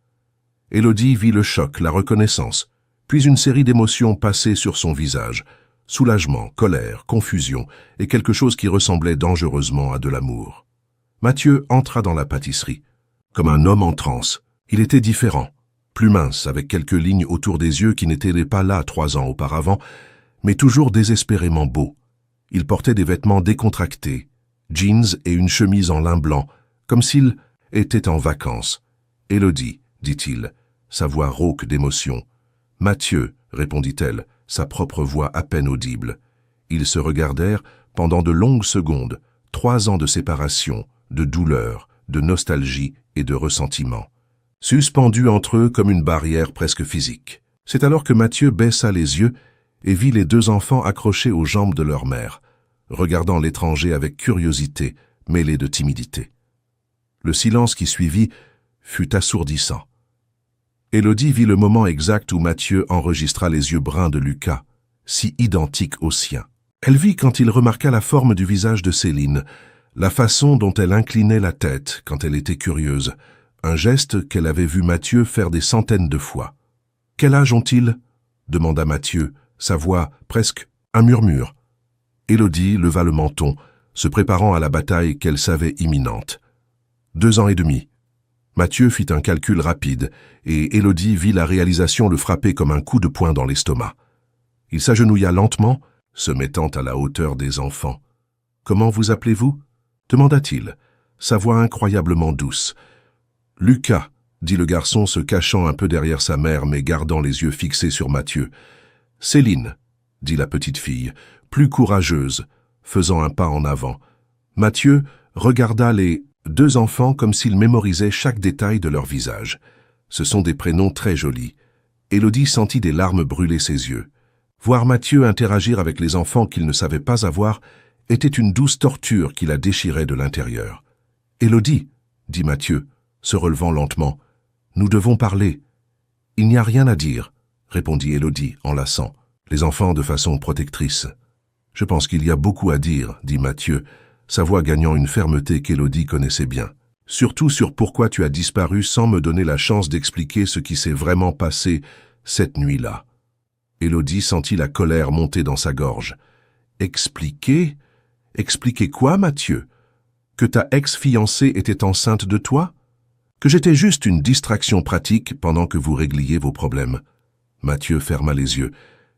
Élodie vit le choc, la reconnaissance, puis une série d'émotions passées sur son visage, soulagement, colère, confusion, et quelque chose qui ressemblait dangereusement à de l'amour. Mathieu entra dans la pâtisserie, comme un homme en transe. Il était différent, plus mince, avec quelques lignes autour des yeux qui n'étaient pas là 3 ans auparavant, mais toujours désespérément beau. Il portait des vêtements décontractés, jeans et une chemise en lin blanc, comme s'il était en vacances. « Élodie », dit-il, sa voix rauque d'émotion. « Mathieu », répondit-elle, sa propre voix à peine audible. Ils se regardèrent pendant de longues secondes, 3 ans de séparation, de douleur, de nostalgie et de ressentiment, suspendus entre eux comme une barrière presque physique. C'est alors que Mathieu baissa les yeux et vit les 2 enfants accrochés aux jambes de leur mère, regardant l'étranger avec curiosité mêlée de timidité. Le silence qui suivit fut assourdissant. Élodie vit le moment exact où Mathieu enregistra les yeux bruns de Lucas, si identiques aux siens. Elle vit quand il remarqua la forme du visage de Céline, la façon dont elle inclinait la tête quand elle était curieuse, un geste qu'elle avait vu Mathieu faire des centaines de fois. « Quel âge ont-ils » demanda Mathieu, sa voix presque un murmure. Élodie leva le menton, se préparant à la bataille qu'elle savait imminente. 2 ans et demi. Mathieu fit un calcul rapide, et Élodie vit la réalisation le frapper comme un coup de poing dans l'estomac. Il s'agenouilla lentement, se mettant à la hauteur des enfants. « Comment vous appelez-vous » demanda-t-il, sa voix incroyablement douce. « Lucas » dit le garçon se cachant un peu derrière sa mère mais gardant les yeux fixés sur Mathieu. « Céline » dit la petite fille, plus courageuse, faisant un pas en avant. Mathieu regarda les 2 enfants comme s'il mémorisait chaque détail de leur visage. Ce sont des prénoms très jolis. Élodie sentit des larmes brûler ses yeux. Voir Mathieu interagir avec les enfants qu'il ne savait pas avoir était une douce torture qui la déchirait de l'intérieur. « Élodie, dit Mathieu, se relevant lentement, nous devons parler. »« Il n'y a rien à dire, répondit Élodie en lassant, les enfants de façon protectrice. « Je pense qu'il y a beaucoup à dire, dit Mathieu, sa voix gagnant une fermeté qu'Élodie connaissait bien. Surtout sur pourquoi tu as disparu sans me donner la chance d'expliquer ce qui s'est vraiment passé cette nuit-là. » Élodie sentit la colère monter dans sa gorge. « Expliquer ? Expliquer quoi, Mathieu ? Que ta ex-fiancée était enceinte de toi ? Que j'étais juste une distraction pratique pendant que vous régliez vos problèmes ?» Mathieu ferma les yeux,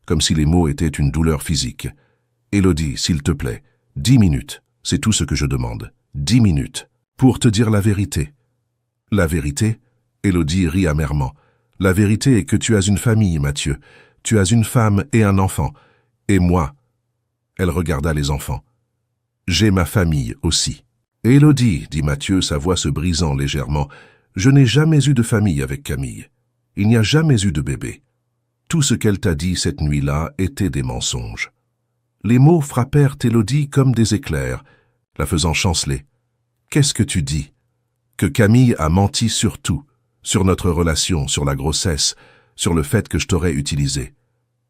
comme si les mots étaient une douleur physique. « Élodie, s'il te plaît, 10 minutes, c'est tout ce que je demande. 10 minutes, pour te dire la vérité. » « La vérité ?» Élodie rit amèrement. « La vérité est que tu as une famille, Mathieu. Tu as une femme et un enfant. Et moi ?» Elle regarda les enfants. « J'ai ma famille aussi. »« Élodie, dit Mathieu, sa voix se brisant légèrement, je n'ai jamais eu de famille avec Camille. Il n'y a jamais eu de bébé. Tout ce qu'elle t'a dit cette nuit-là était des mensonges. » Les mots frappèrent Élodie comme des éclairs, la faisant chanceler. « Qu'est-ce que tu dis ? Que Camille a menti sur tout, sur notre relation, sur la grossesse, sur le fait que je t'aurais utilisé.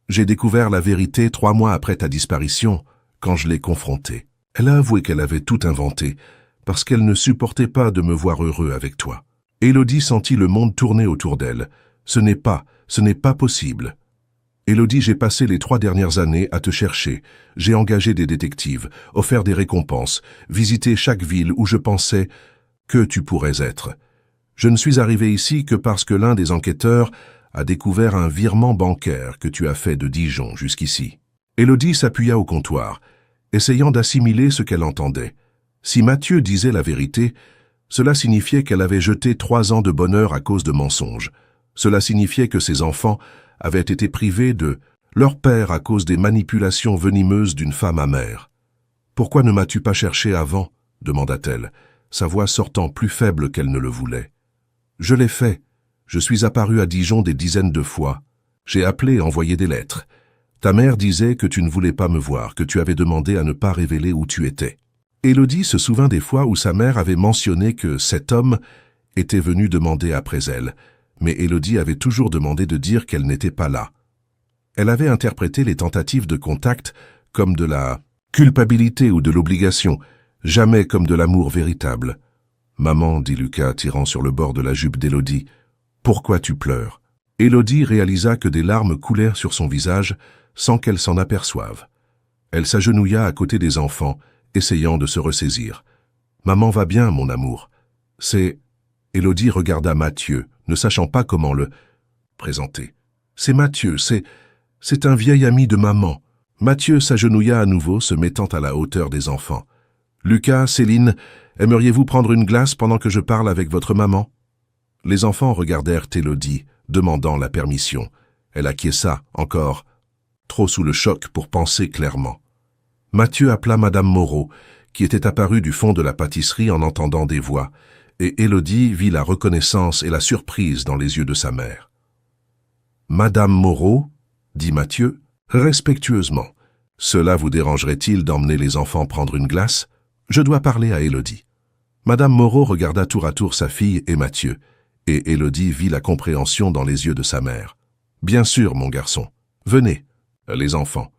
J'ai découvert la vérité 3 mois après ta disparition, quand je l'ai confrontée. Elle a avoué qu'elle avait tout inventé, parce qu'elle ne supportait pas de me voir heureux avec toi. » Élodie sentit le monde tourner autour d'elle. « Ce n'est pas possible. » « Élodie, j'ai passé les 3 dernières années à te chercher. J'ai engagé des détectives, offert des récompenses, visité chaque ville où je pensais que tu pourrais être. Je ne suis arrivé ici que parce que l'un des enquêteurs a découvert un virement bancaire que tu as fait de Dijon jusqu'ici. » Élodie s'appuya au comptoir, essayant d'assimiler ce qu'elle entendait. Si Mathieu disait la vérité, cela signifiait qu'elle avait jeté 3 ans de bonheur à cause de mensonges. Cela signifiait que ses enfants avaient été privés de leur père à cause des manipulations venimeuses d'une femme amère. « Pourquoi ne m'as-tu pas cherché avant ?» demanda-t-elle, sa voix sortant plus faible qu'elle ne le voulait. « Je l'ai fait. Je suis apparu à Dijon des dizaines de fois. J'ai appelé et envoyé des lettres. Ta mère disait que tu ne voulais pas me voir, que tu avais demandé à ne pas révéler où tu étais. » Élodie se souvint des fois où sa mère avait mentionné que cet homme était venu demander après elle, mais Élodie avait toujours demandé de dire qu'elle n'était pas là. Elle avait interprété les tentatives de contact comme de la culpabilité ou de l'obligation, jamais comme de l'amour véritable. « Maman, dit Lucas, tirant sur le bord de la jupe d'Élodie, pourquoi tu pleures ?» Élodie réalisa que des larmes coulèrent sur son visage sans qu'elle s'en aperçoive. Elle s'agenouilla à côté des enfants, essayant de se ressaisir. « Maman va bien, mon amour. C'est... » Élodie regarda Mathieu, ne sachant pas comment le présenter. « C'est Mathieu, c'est un vieil ami de maman. » Mathieu s'agenouilla à nouveau, se mettant à la hauteur des enfants. « Lucas, Céline, aimeriez-vous prendre une glace pendant que je parle avec votre maman ?» Les enfants regardèrent Élodie, demandant la permission. Elle acquiesça, encore, trop sous le choc pour penser clairement. Mathieu appela Madame Moreau, qui était apparue du fond de la pâtisserie en entendant des voix, et Élodie vit la reconnaissance et la surprise dans les yeux de sa mère. « Madame Moreau, dit Mathieu, respectueusement, cela vous dérangerait-il d'emmener les enfants prendre une glace ? Je dois parler à Élodie. » Madame Moreau regarda tour à tour sa fille et Mathieu, et Élodie vit la compréhension dans les yeux de sa mère. « Bien sûr, mon garçon. Venez, les enfants.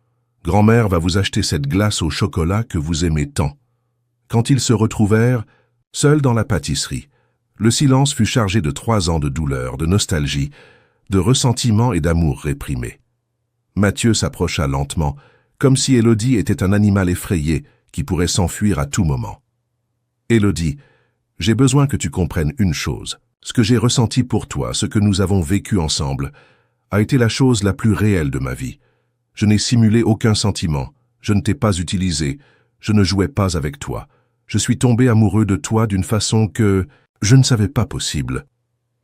Grand-mère va vous acheter cette glace au chocolat que vous aimez tant. » Quand ils se retrouvèrent, seuls dans la pâtisserie, le silence fut chargé de 3 ans de douleur, de nostalgie, de ressentiment et d'amour réprimé. Mathieu s'approcha lentement, comme si Élodie était un animal effrayé qui pourrait s'enfuir à tout moment. « Élodie, j'ai besoin que tu comprennes une chose. Ce que j'ai ressenti pour toi, ce que nous avons vécu ensemble, a été la chose la plus réelle de ma vie. Je n'ai simulé aucun sentiment, je ne t'ai pas utilisé, je ne jouais pas avec toi. Je suis tombé amoureux de toi d'une façon que je ne savais pas possible. »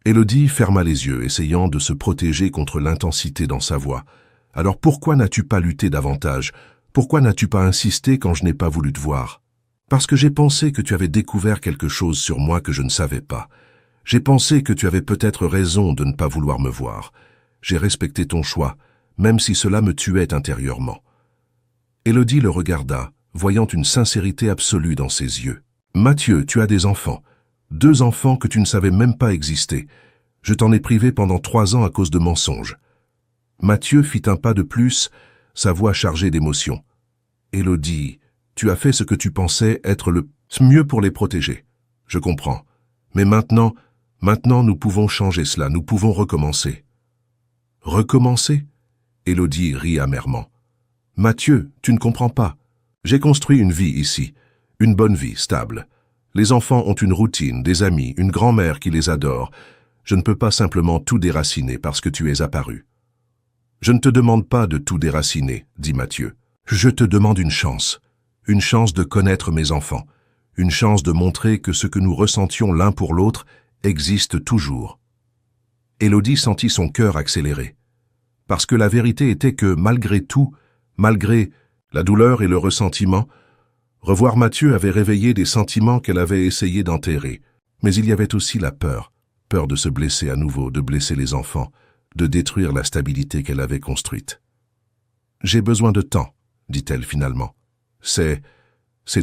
Élodie ferma les yeux, essayant de se protéger contre l'intensité dans sa voix. « Alors pourquoi n'as-tu pas lutté davantage? Pourquoi n'as-tu pas insisté quand je n'ai pas voulu te voir? » « Parce que j'ai pensé que tu avais découvert quelque chose sur moi que je ne savais pas. J'ai pensé que tu avais peut-être raison de ne pas vouloir me voir. J'ai respecté ton choix, même si cela me tuait intérieurement. » Élodie le regarda, voyant une sincérité absolue dans ses yeux. « Mathieu, tu as des enfants. 2 enfants que tu ne savais même pas exister. Je t'en ai privé pendant 3 ans à cause de mensonges. » Mathieu fit un pas de plus, sa voix chargée d'émotion. « Élodie, tu as fait ce que tu pensais être le mieux pour les protéger. Je comprends. Mais maintenant nous pouvons changer cela, nous pouvons recommencer. » « Recommencer ?» Élodie rit amèrement. « Mathieu, tu ne comprends pas. J'ai construit une vie ici, une bonne vie, stable. Les enfants ont une routine, des amis, une grand-mère qui les adore. Je ne peux pas simplement tout déraciner parce que tu es apparu. »« Je ne te demande pas de tout déraciner, » dit Mathieu. « Je te demande une chance de connaître mes enfants, une chance de montrer que ce que nous ressentions l'un pour l'autre existe toujours. » Élodie sentit son cœur accélérer. Parce que la vérité était que, malgré tout, malgré la douleur et le ressentiment, revoir Mathieu avait réveillé des sentiments qu'elle avait essayé d'enterrer. Mais il y avait aussi la peur de se blesser à nouveau, de blesser les enfants, de détruire la stabilité qu'elle avait construite. « J'ai besoin de temps, » dit-elle finalement. « C'est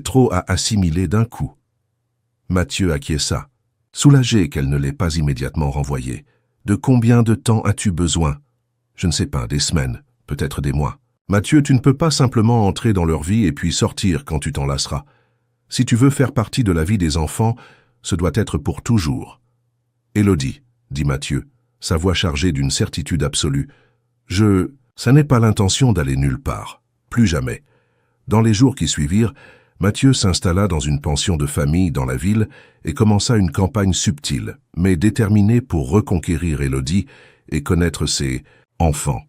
trop à assimiler d'un coup. » Mathieu acquiesça, soulagé qu'elle ne l'ait pas immédiatement renvoyé. « De combien de temps as-tu besoin ? » ?»« Je ne sais pas, des semaines, peut-être des mois. »« Mathieu, tu ne peux pas simplement entrer dans leur vie et puis sortir quand tu t'en lasseras. Si tu veux faire partie de la vie des enfants, ce doit être pour toujours. »« Élodie, » dit Mathieu, sa voix chargée d'une certitude absolue, « ça n'est pas l'intention d'aller nulle part. Plus jamais. » Dans les jours qui suivirent, Mathieu s'installa dans une pension de famille dans la ville et commença une campagne subtile, mais déterminée pour reconquérir Élodie et connaître ses enfants.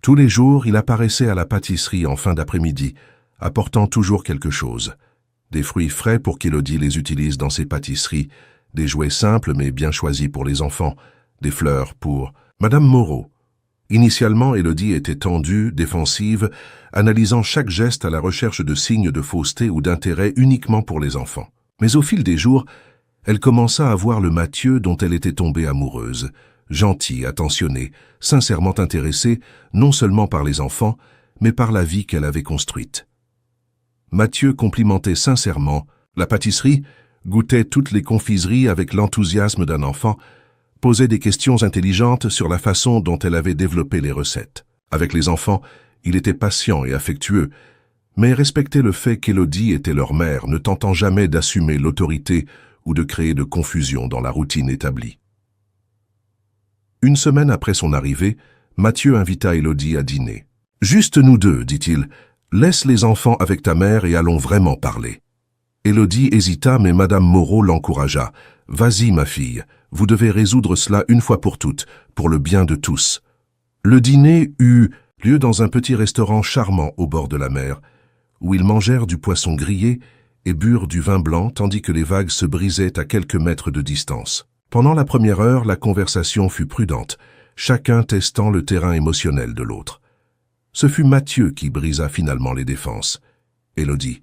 Tous les jours, il apparaissait à la pâtisserie en fin d'après-midi, apportant toujours quelque chose. Des fruits frais pour qu'Élodie les utilise dans ses pâtisseries, des jouets simples mais bien choisis pour les enfants, des fleurs pour Madame Moreau. Initialement, Élodie était tendue, défensive, analysant chaque geste à la recherche de signes de fausseté ou d'intérêt uniquement pour les enfants. Mais au fil des jours, elle commença à voir le Mathieu dont elle était tombée amoureuse, gentil, attentionné, sincèrement intéressé non seulement par les enfants, mais par la vie qu'elle avait construite. Mathieu complimentait sincèrement la pâtisserie, goûtait toutes les confiseries avec l'enthousiasme d'un enfant, posait des questions intelligentes sur la façon dont elle avait développé les recettes. Avec les enfants, il était patient et affectueux, mais respectait le fait qu'Élodie était leur mère, ne tentant jamais d'assumer l'autorité ou de créer de confusion dans la routine établie. Une semaine après son arrivée, Mathieu invita Élodie à dîner. « Juste nous deux, dit-il, laisse les enfants avec ta mère et allons vraiment parler. » Élodie hésita, mais Madame Moreau l'encouragea. « Vas-y, ma fille, vous devez résoudre cela une fois pour toutes, pour le bien de tous. » Le dîner eut lieu dans un petit restaurant charmant au bord de la mer, où ils mangèrent du poisson grillé et burent du vin blanc tandis que les vagues se brisaient à quelques mètres de distance. Pendant la première heure, la conversation fut prudente, chacun testant le terrain émotionnel de l'autre. Ce fut Mathieu qui brisa finalement les défenses. « Élodie,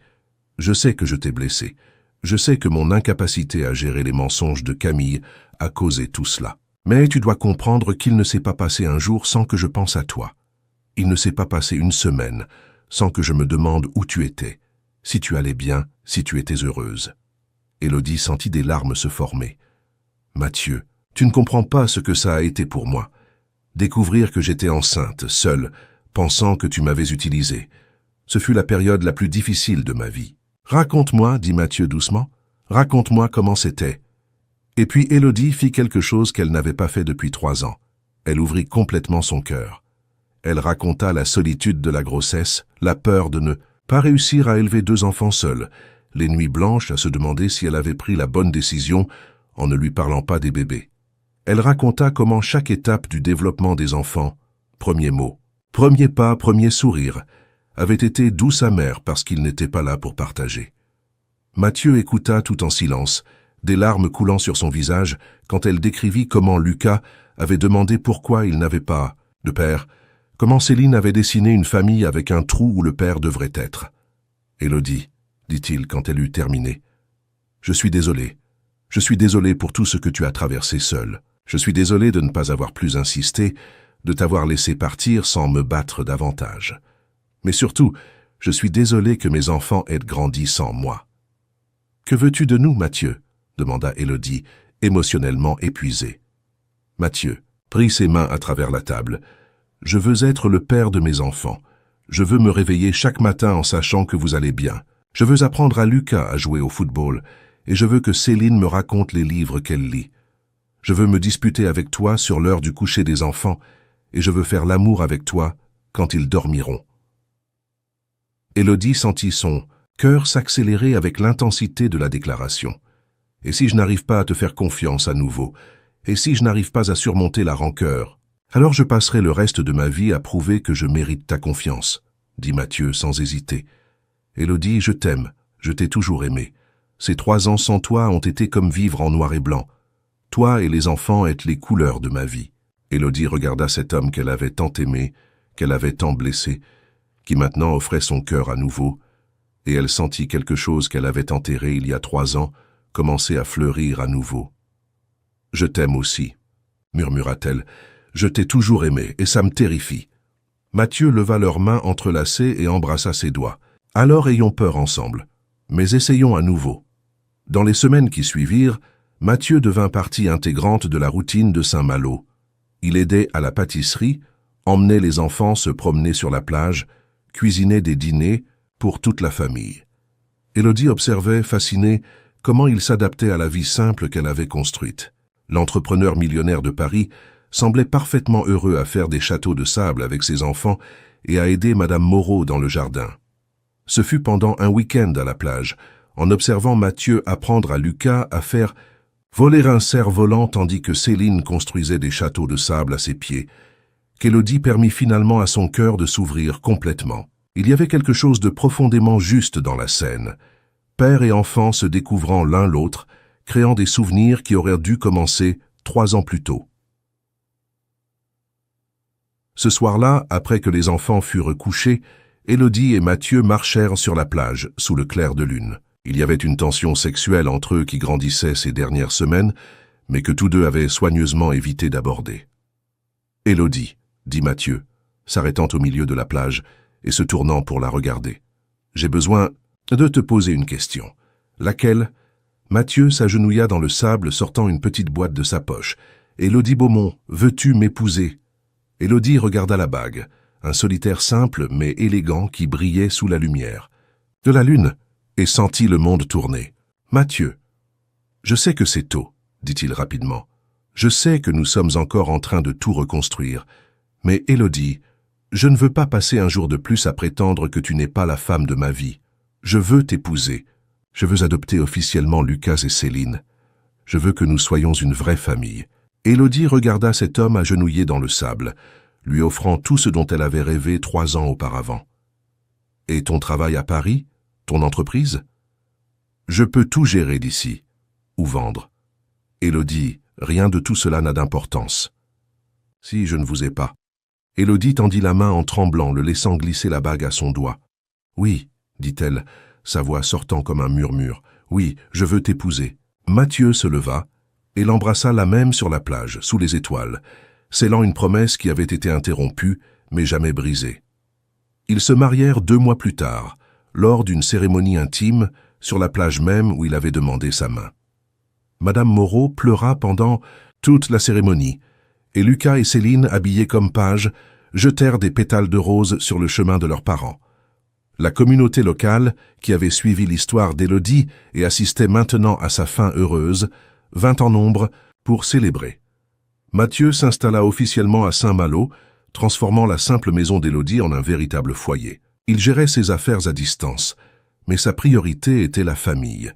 je sais que je t'ai blessé. Je sais que mon incapacité à gérer les mensonges de Camille a causé tout cela. Mais tu dois comprendre qu'il ne s'est pas passé un jour sans que je pense à toi. Il ne s'est pas passé une semaine sans que je me demande où tu étais, si tu allais bien, si tu étais heureuse. » Élodie sentit des larmes se former. « Mathieu, tu ne comprends pas ce que ça a été pour moi. Découvrir que j'étais enceinte, seule, pensant que tu m'avais utilisée. Ce fut la période la plus difficile de ma vie. »« Raconte-moi, » dit Mathieu doucement. « Raconte-moi comment c'était. » Et puis Élodie fit quelque chose qu'elle n'avait pas fait depuis 3 ans. Elle ouvrit complètement son cœur. Elle raconta la solitude de la grossesse, la peur de ne pas réussir à élever 2 enfants seuls, les nuits blanches à se demander si elle avait pris la bonne décision en ne lui parlant pas des bébés. Elle raconta comment chaque étape du développement des enfants, premier mot, premier pas, premier sourire, avait été douce amère parce qu'il n'était pas là pour partager. Mathieu écouta tout en silence, des larmes coulant sur son visage quand elle décrivit comment Lucas avait demandé pourquoi il n'avait pas de père, comment Céline avait dessiné une famille avec un trou où le père devrait être. « Élodie, » dit-il quand elle eut terminé, « je suis désolé. Je suis désolé pour tout ce que tu as traversé seul. Je suis désolé de ne pas avoir plus insisté, de t'avoir laissé partir sans me battre davantage. Mais surtout, je suis désolé que mes enfants aient grandi sans moi. « Que veux-tu de nous, Mathieu ?» demanda Élodie, émotionnellement épuisée. Mathieu prit ses mains à travers la table. « Je veux être le père de mes enfants. Je veux me réveiller chaque matin en sachant que vous allez bien. Je veux apprendre à Lucas à jouer au football, et je veux que Céline me raconte les livres qu'elle lit. Je veux me disputer avec toi sur l'heure du coucher des enfants, et je veux faire l'amour avec toi quand ils dormiront. » Élodie sentit son cœur s'accélérer avec l'intensité de la déclaration. « Et si je n'arrive pas à te faire confiance à nouveau, et si je n'arrive pas à surmonter la rancœur, alors je passerai le reste de ma vie à prouver que je mérite ta confiance, » dit Mathieu sans hésiter. « Élodie, je t'aime, je t'ai toujours aimé. Ces 3 ans sans toi ont été comme vivre en noir et blanc. Toi et les enfants êtes les couleurs de ma vie. » Élodie regarda cet homme qu'elle avait tant aimé, qu'elle avait tant blessé, qui maintenant offrait son cœur à nouveau, et elle sentit quelque chose qu'elle avait enterré il y a 3 ans commencer à fleurir à nouveau. « Je t'aime aussi, » murmura-t-elle. « Je t'ai toujours aimé, et ça me terrifie. » Mathieu leva leurs mains entrelacées et embrassa ses doigts. « Alors ayons peur ensemble, mais essayons à nouveau. » Dans les semaines qui suivirent, Mathieu devint partie intégrante de la routine de Saint-Malo. Il aidait à la pâtisserie, emmenait les enfants se promener sur la plage, cuisinait des dîners pour toute la famille. Élodie observait, fascinée, comment il s'adaptait à la vie simple qu'elle avait construite. L'entrepreneur millionnaire de Paris semblait parfaitement heureux à faire des châteaux de sable avec ses enfants et à aider Madame Moreau dans le jardin. Ce fut pendant un week-end à la plage, en observant Mathieu apprendre à Lucas à faire voler un cerf-volant tandis que Céline construisait des châteaux de sable à ses pieds, qu'Élodie permit finalement à son cœur de s'ouvrir complètement. Il y avait quelque chose de profondément juste dans la scène. Père et enfant se découvrant l'un l'autre, créant des souvenirs qui auraient dû commencer 3 ans plus tôt. Ce soir-là, après que les enfants furent couchés, Élodie et Mathieu marchèrent sur la plage, sous le clair de lune. Il y avait une tension sexuelle entre eux qui grandissait ces dernières semaines, mais que tous deux avaient soigneusement évité d'aborder. « Élodie, » dit Mathieu, s'arrêtant au milieu de la plage et se tournant pour la regarder. « J'ai besoin de te poser une question. » « Laquelle ?» Mathieu s'agenouilla dans le sable, sortant une petite boîte de sa poche. « Élodie Beaumont, veux-tu m'épouser ?» Élodie regarda la bague, un solitaire simple mais élégant qui brillait sous la lumière de la lune, et sentit le monde tourner. « Mathieu, je sais que c'est tôt, » dit-il rapidement. « Je sais que nous sommes encore en train de tout reconstruire. Mais Élodie, je ne veux pas passer un jour de plus à prétendre que tu n'es pas la femme de ma vie. Je veux t'épouser. Je veux adopter officiellement Lucas et Céline. Je veux que nous soyons une vraie famille. » Élodie regarda cet homme agenouillé dans le sable, lui offrant tout ce dont elle avait rêvé 3 ans auparavant. « Et ton travail à Paris? Ton entreprise? »« Je peux tout gérer d'ici. Ou vendre. » Élodie, rien de tout cela n'a d'importance. « Si je ne vous ai pas. » Élodie tendit la main en tremblant, le laissant glisser la bague à son doigt. « Oui, » dit-elle, sa voix sortant comme un murmure. « Oui, je veux t'épouser. » Mathieu se leva et l'embrassa la même sur la plage, sous les étoiles, scellant une promesse qui avait été interrompue, mais jamais brisée. Ils se marièrent 2 mois plus tard, lors d'une cérémonie intime, sur la plage même où il avait demandé sa main. Madame Moreau pleura pendant toute la cérémonie, et Lucas et Céline, habillés comme pages, jetèrent des pétales de rose sur le chemin de leurs parents. La communauté locale, qui avait suivi l'histoire d'Élodie et assistait maintenant à sa fin heureuse, vint en nombre pour célébrer. Mathieu s'installa officiellement à Saint-Malo, transformant la simple maison d'Élodie en un véritable foyer. Il gérait ses affaires à distance, mais sa priorité était la famille.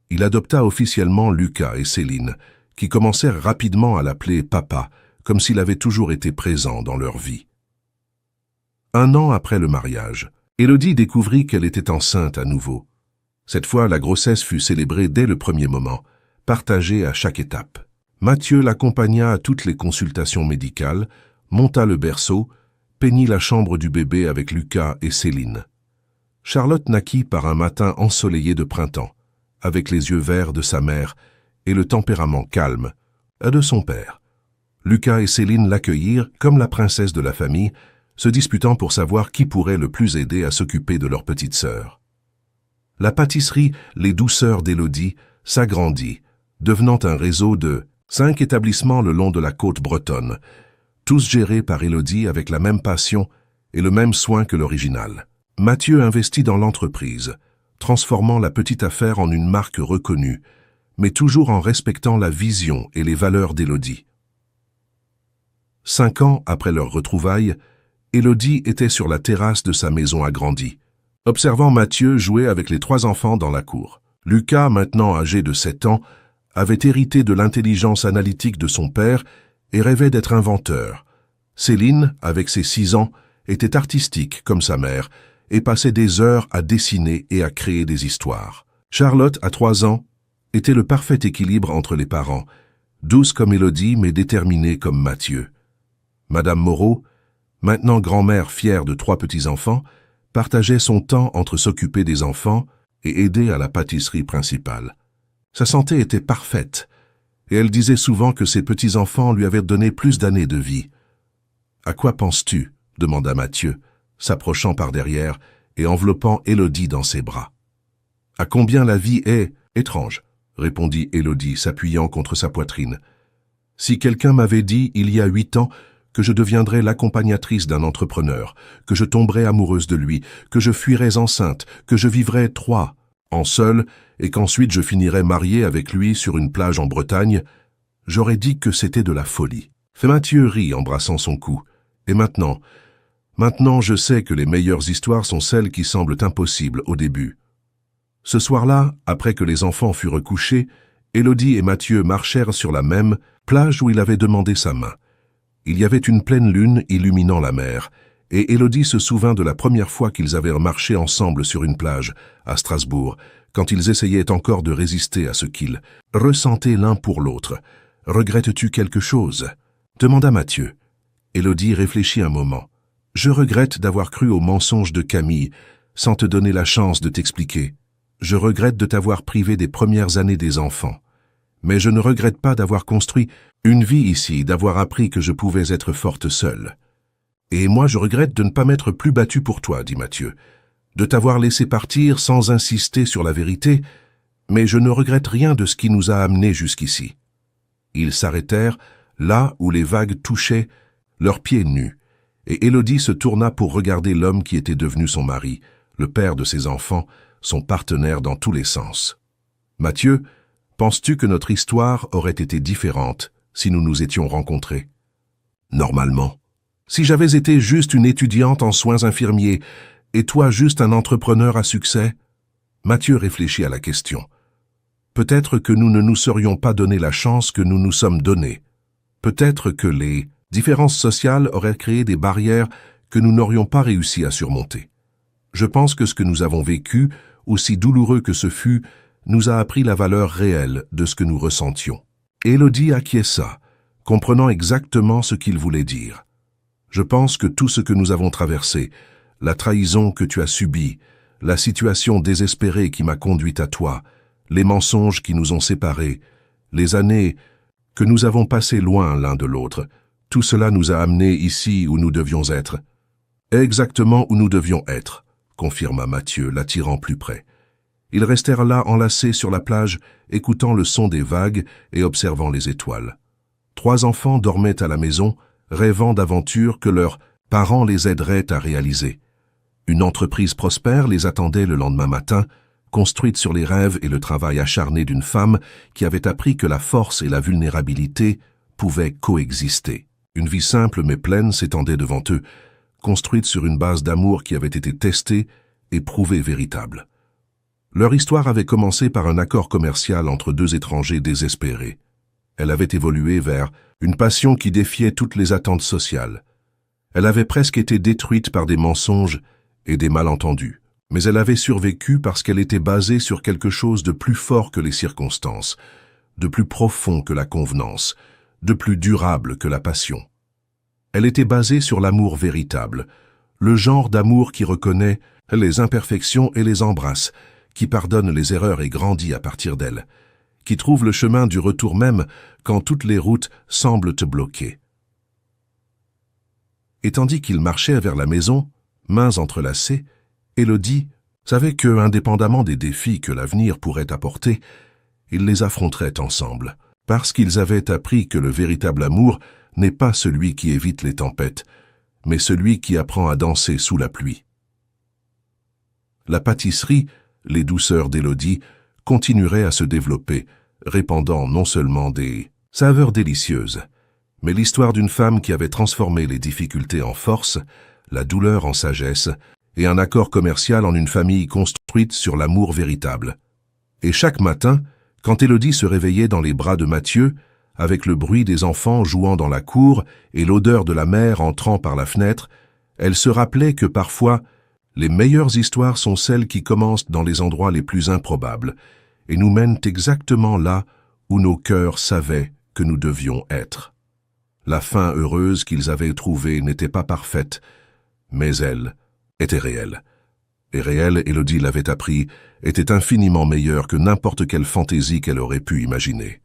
Il adopta officiellement Lucas et Céline, qui commencèrent rapidement à l'appeler papa, comme s'il avait toujours été présent dans leur vie. 1 an après le mariage, Élodie découvrit qu'elle était enceinte à nouveau. Cette fois, la grossesse fut célébrée dès le premier moment, partagée à chaque étape. Mathieu l'accompagna à toutes les consultations médicales, monta le berceau, peignit la chambre du bébé avec Lucas et Céline. Charlotte naquit par un matin ensoleillé de printemps, avec les yeux verts de sa mère et le tempérament calme de son père. Lucas et Céline l'accueillirent comme la princesse de la famille, se disputant pour savoir qui pourrait le plus aider à s'occuper de leur petite sœur. La pâtisserie Les Douceurs d'Élodie s'agrandit, devenant un réseau de 5 établissements le long de la côte bretonne, tous gérés par Élodie avec la même passion et le même soin que l'original. Mathieu investit dans l'entreprise, transformant la petite affaire en une marque reconnue, mais toujours en respectant la vision et les valeurs d'Élodie. 5 ans après leur retrouvailles, Élodie était sur la terrasse de sa maison agrandie, observant Mathieu jouer avec les 3 enfants dans la cour. Lucas, maintenant âgé de 7 ans, avait hérité de l'intelligence analytique de son père et rêvait d'être inventeur. Céline, avec ses 6 ans, était artistique comme sa mère et passait des heures à dessiner et à créer des histoires. Charlotte, à 3 ans, était le parfait équilibre entre les parents, douce comme Élodie mais déterminée comme Mathieu. Madame Moreau, maintenant grand-mère fière de 3 petits-enfants, partageait son temps entre s'occuper des enfants et aider à la pâtisserie principale. Sa santé était parfaite, et elle disait souvent que ses petits-enfants lui avaient donné plus d'années de vie. « À quoi penses-tu » demanda Mathieu, s'approchant par derrière et enveloppant Élodie dans ses bras. « À combien la vie est étrange » répondit Élodie, s'appuyant contre sa poitrine. « Si quelqu'un m'avait dit, il y a 8 ans, que je deviendrais l'accompagnatrice d'un entrepreneur, que je tomberais amoureuse de lui, que je fuirais enceinte, que je vivrais 3 ans seule et qu'ensuite je finirais mariée avec lui sur une plage en Bretagne, j'aurais dit que c'était de la folie. » Mathieu rit, embrassant son cou. « Et maintenant je sais que les meilleures histoires sont celles qui semblent impossibles au début. » Ce soir-là, après que les enfants furent couchés, Élodie et Mathieu marchèrent sur la même plage où il avait demandé sa main. Il y avait une pleine lune illuminant la mer, et Élodie se souvint de la première fois qu'ils avaient marché ensemble sur une plage, à Strasbourg, quand ils essayaient encore de résister à ce qu'ils ressentaient l'un pour l'autre. « Regrettes-tu quelque chose ?» demanda Mathieu. Élodie réfléchit un moment. « Je regrette d'avoir cru aux mensonges de Camille, sans te donner la chance de t'expliquer. Je regrette de t'avoir privé des premières années des enfants. Mais je ne regrette pas d'avoir construit une vie ici, d'avoir appris que je pouvais être forte seule. Et moi je regrette de ne pas m'être plus battu pour toi, dit Mathieu, de t'avoir laissé partir sans insister sur la vérité, mais je ne regrette rien de ce qui nous a amenés jusqu'ici. » Ils s'arrêtèrent, là où les vagues touchaient leurs pieds nus, et Élodie se tourna pour regarder l'homme qui était devenu son mari, le père de ses enfants, son partenaire dans tous les sens. « Mathieu, penses-tu que notre histoire aurait été différente si nous nous étions rencontrés ? » « Normalement. Si j'avais été juste une étudiante en soins infirmiers et toi juste un entrepreneur à succès ?» Mathieu réfléchit à la question. « Peut-être que nous ne nous serions pas donné la chance que nous nous sommes donnée. Peut-être que les différences sociales auraient créé des barrières que nous n'aurions pas réussi à surmonter. Je pense que ce que nous avons vécu, aussi douloureux que ce fut, nous a appris la valeur réelle de ce que nous ressentions. » Élodie acquiesça, comprenant exactement ce qu'il voulait dire. « Je pense que tout ce que nous avons traversé, la trahison que tu as subie, la situation désespérée qui m'a conduite à toi, les mensonges qui nous ont séparés, les années que nous avons passées loin l'un de l'autre, tout cela nous a amenés ici où nous devions être. » « Exactement où nous devions être, » confirma Mathieu, l'attirant plus près. Ils restèrent là enlacés sur la plage, écoutant le son des vagues et observant les étoiles. 3 enfants dormaient à la maison, rêvant d'aventures que leurs parents les aideraient à réaliser. Une entreprise prospère les attendait le lendemain matin, construite sur les rêves et le travail acharné d'une femme qui avait appris que la force et la vulnérabilité pouvaient coexister. Une vie simple mais pleine s'étendait devant eux, construite sur une base d'amour qui avait été testée et prouvée véritable. Leur histoire avait commencé par un accord commercial entre 2 étrangers désespérés. Elle avait évolué vers une passion qui défiait toutes les attentes sociales. Elle avait presque été détruite par des mensonges et des malentendus, mais elle avait survécu parce qu'elle était basée sur quelque chose de plus fort que les circonstances, de plus profond que la convenance, de plus durable que la passion. Elle était basée sur l'amour véritable, le genre d'amour qui reconnaît les imperfections et les embrasse, qui pardonne les erreurs et grandit à partir d'elles, qui trouve le chemin du retour même quand toutes les routes semblent te bloquer. Et tandis qu'il marchait vers la maison, mains entrelacées, Élodie savait que, indépendamment des défis que l'avenir pourrait apporter, ils les affronteraient ensemble, parce qu'ils avaient appris que le véritable amour n'est pas celui qui évite les tempêtes, mais celui qui apprend à danser sous la pluie. La pâtisserie, les douceurs d'Élodie, continueraient à se développer, répandant non seulement des saveurs délicieuses, mais l'histoire d'une femme qui avait transformé les difficultés en force, la douleur en sagesse, et un accord commercial en une famille construite sur l'amour véritable. Et chaque matin, quand Élodie se réveillait dans les bras de Mathieu, avec le bruit des enfants jouant dans la cour et l'odeur de la mer entrant par la fenêtre, elle se rappelait que parfois, les meilleures histoires sont celles qui commencent dans les endroits les plus improbables et nous mènent exactement là où nos cœurs savaient que nous devions être. La fin heureuse qu'ils avaient trouvée n'était pas parfaite, mais elle était réelle. Et réelle, Élodie l'avait appris, était infiniment meilleure que n'importe quelle fantaisie qu'elle aurait pu imaginer.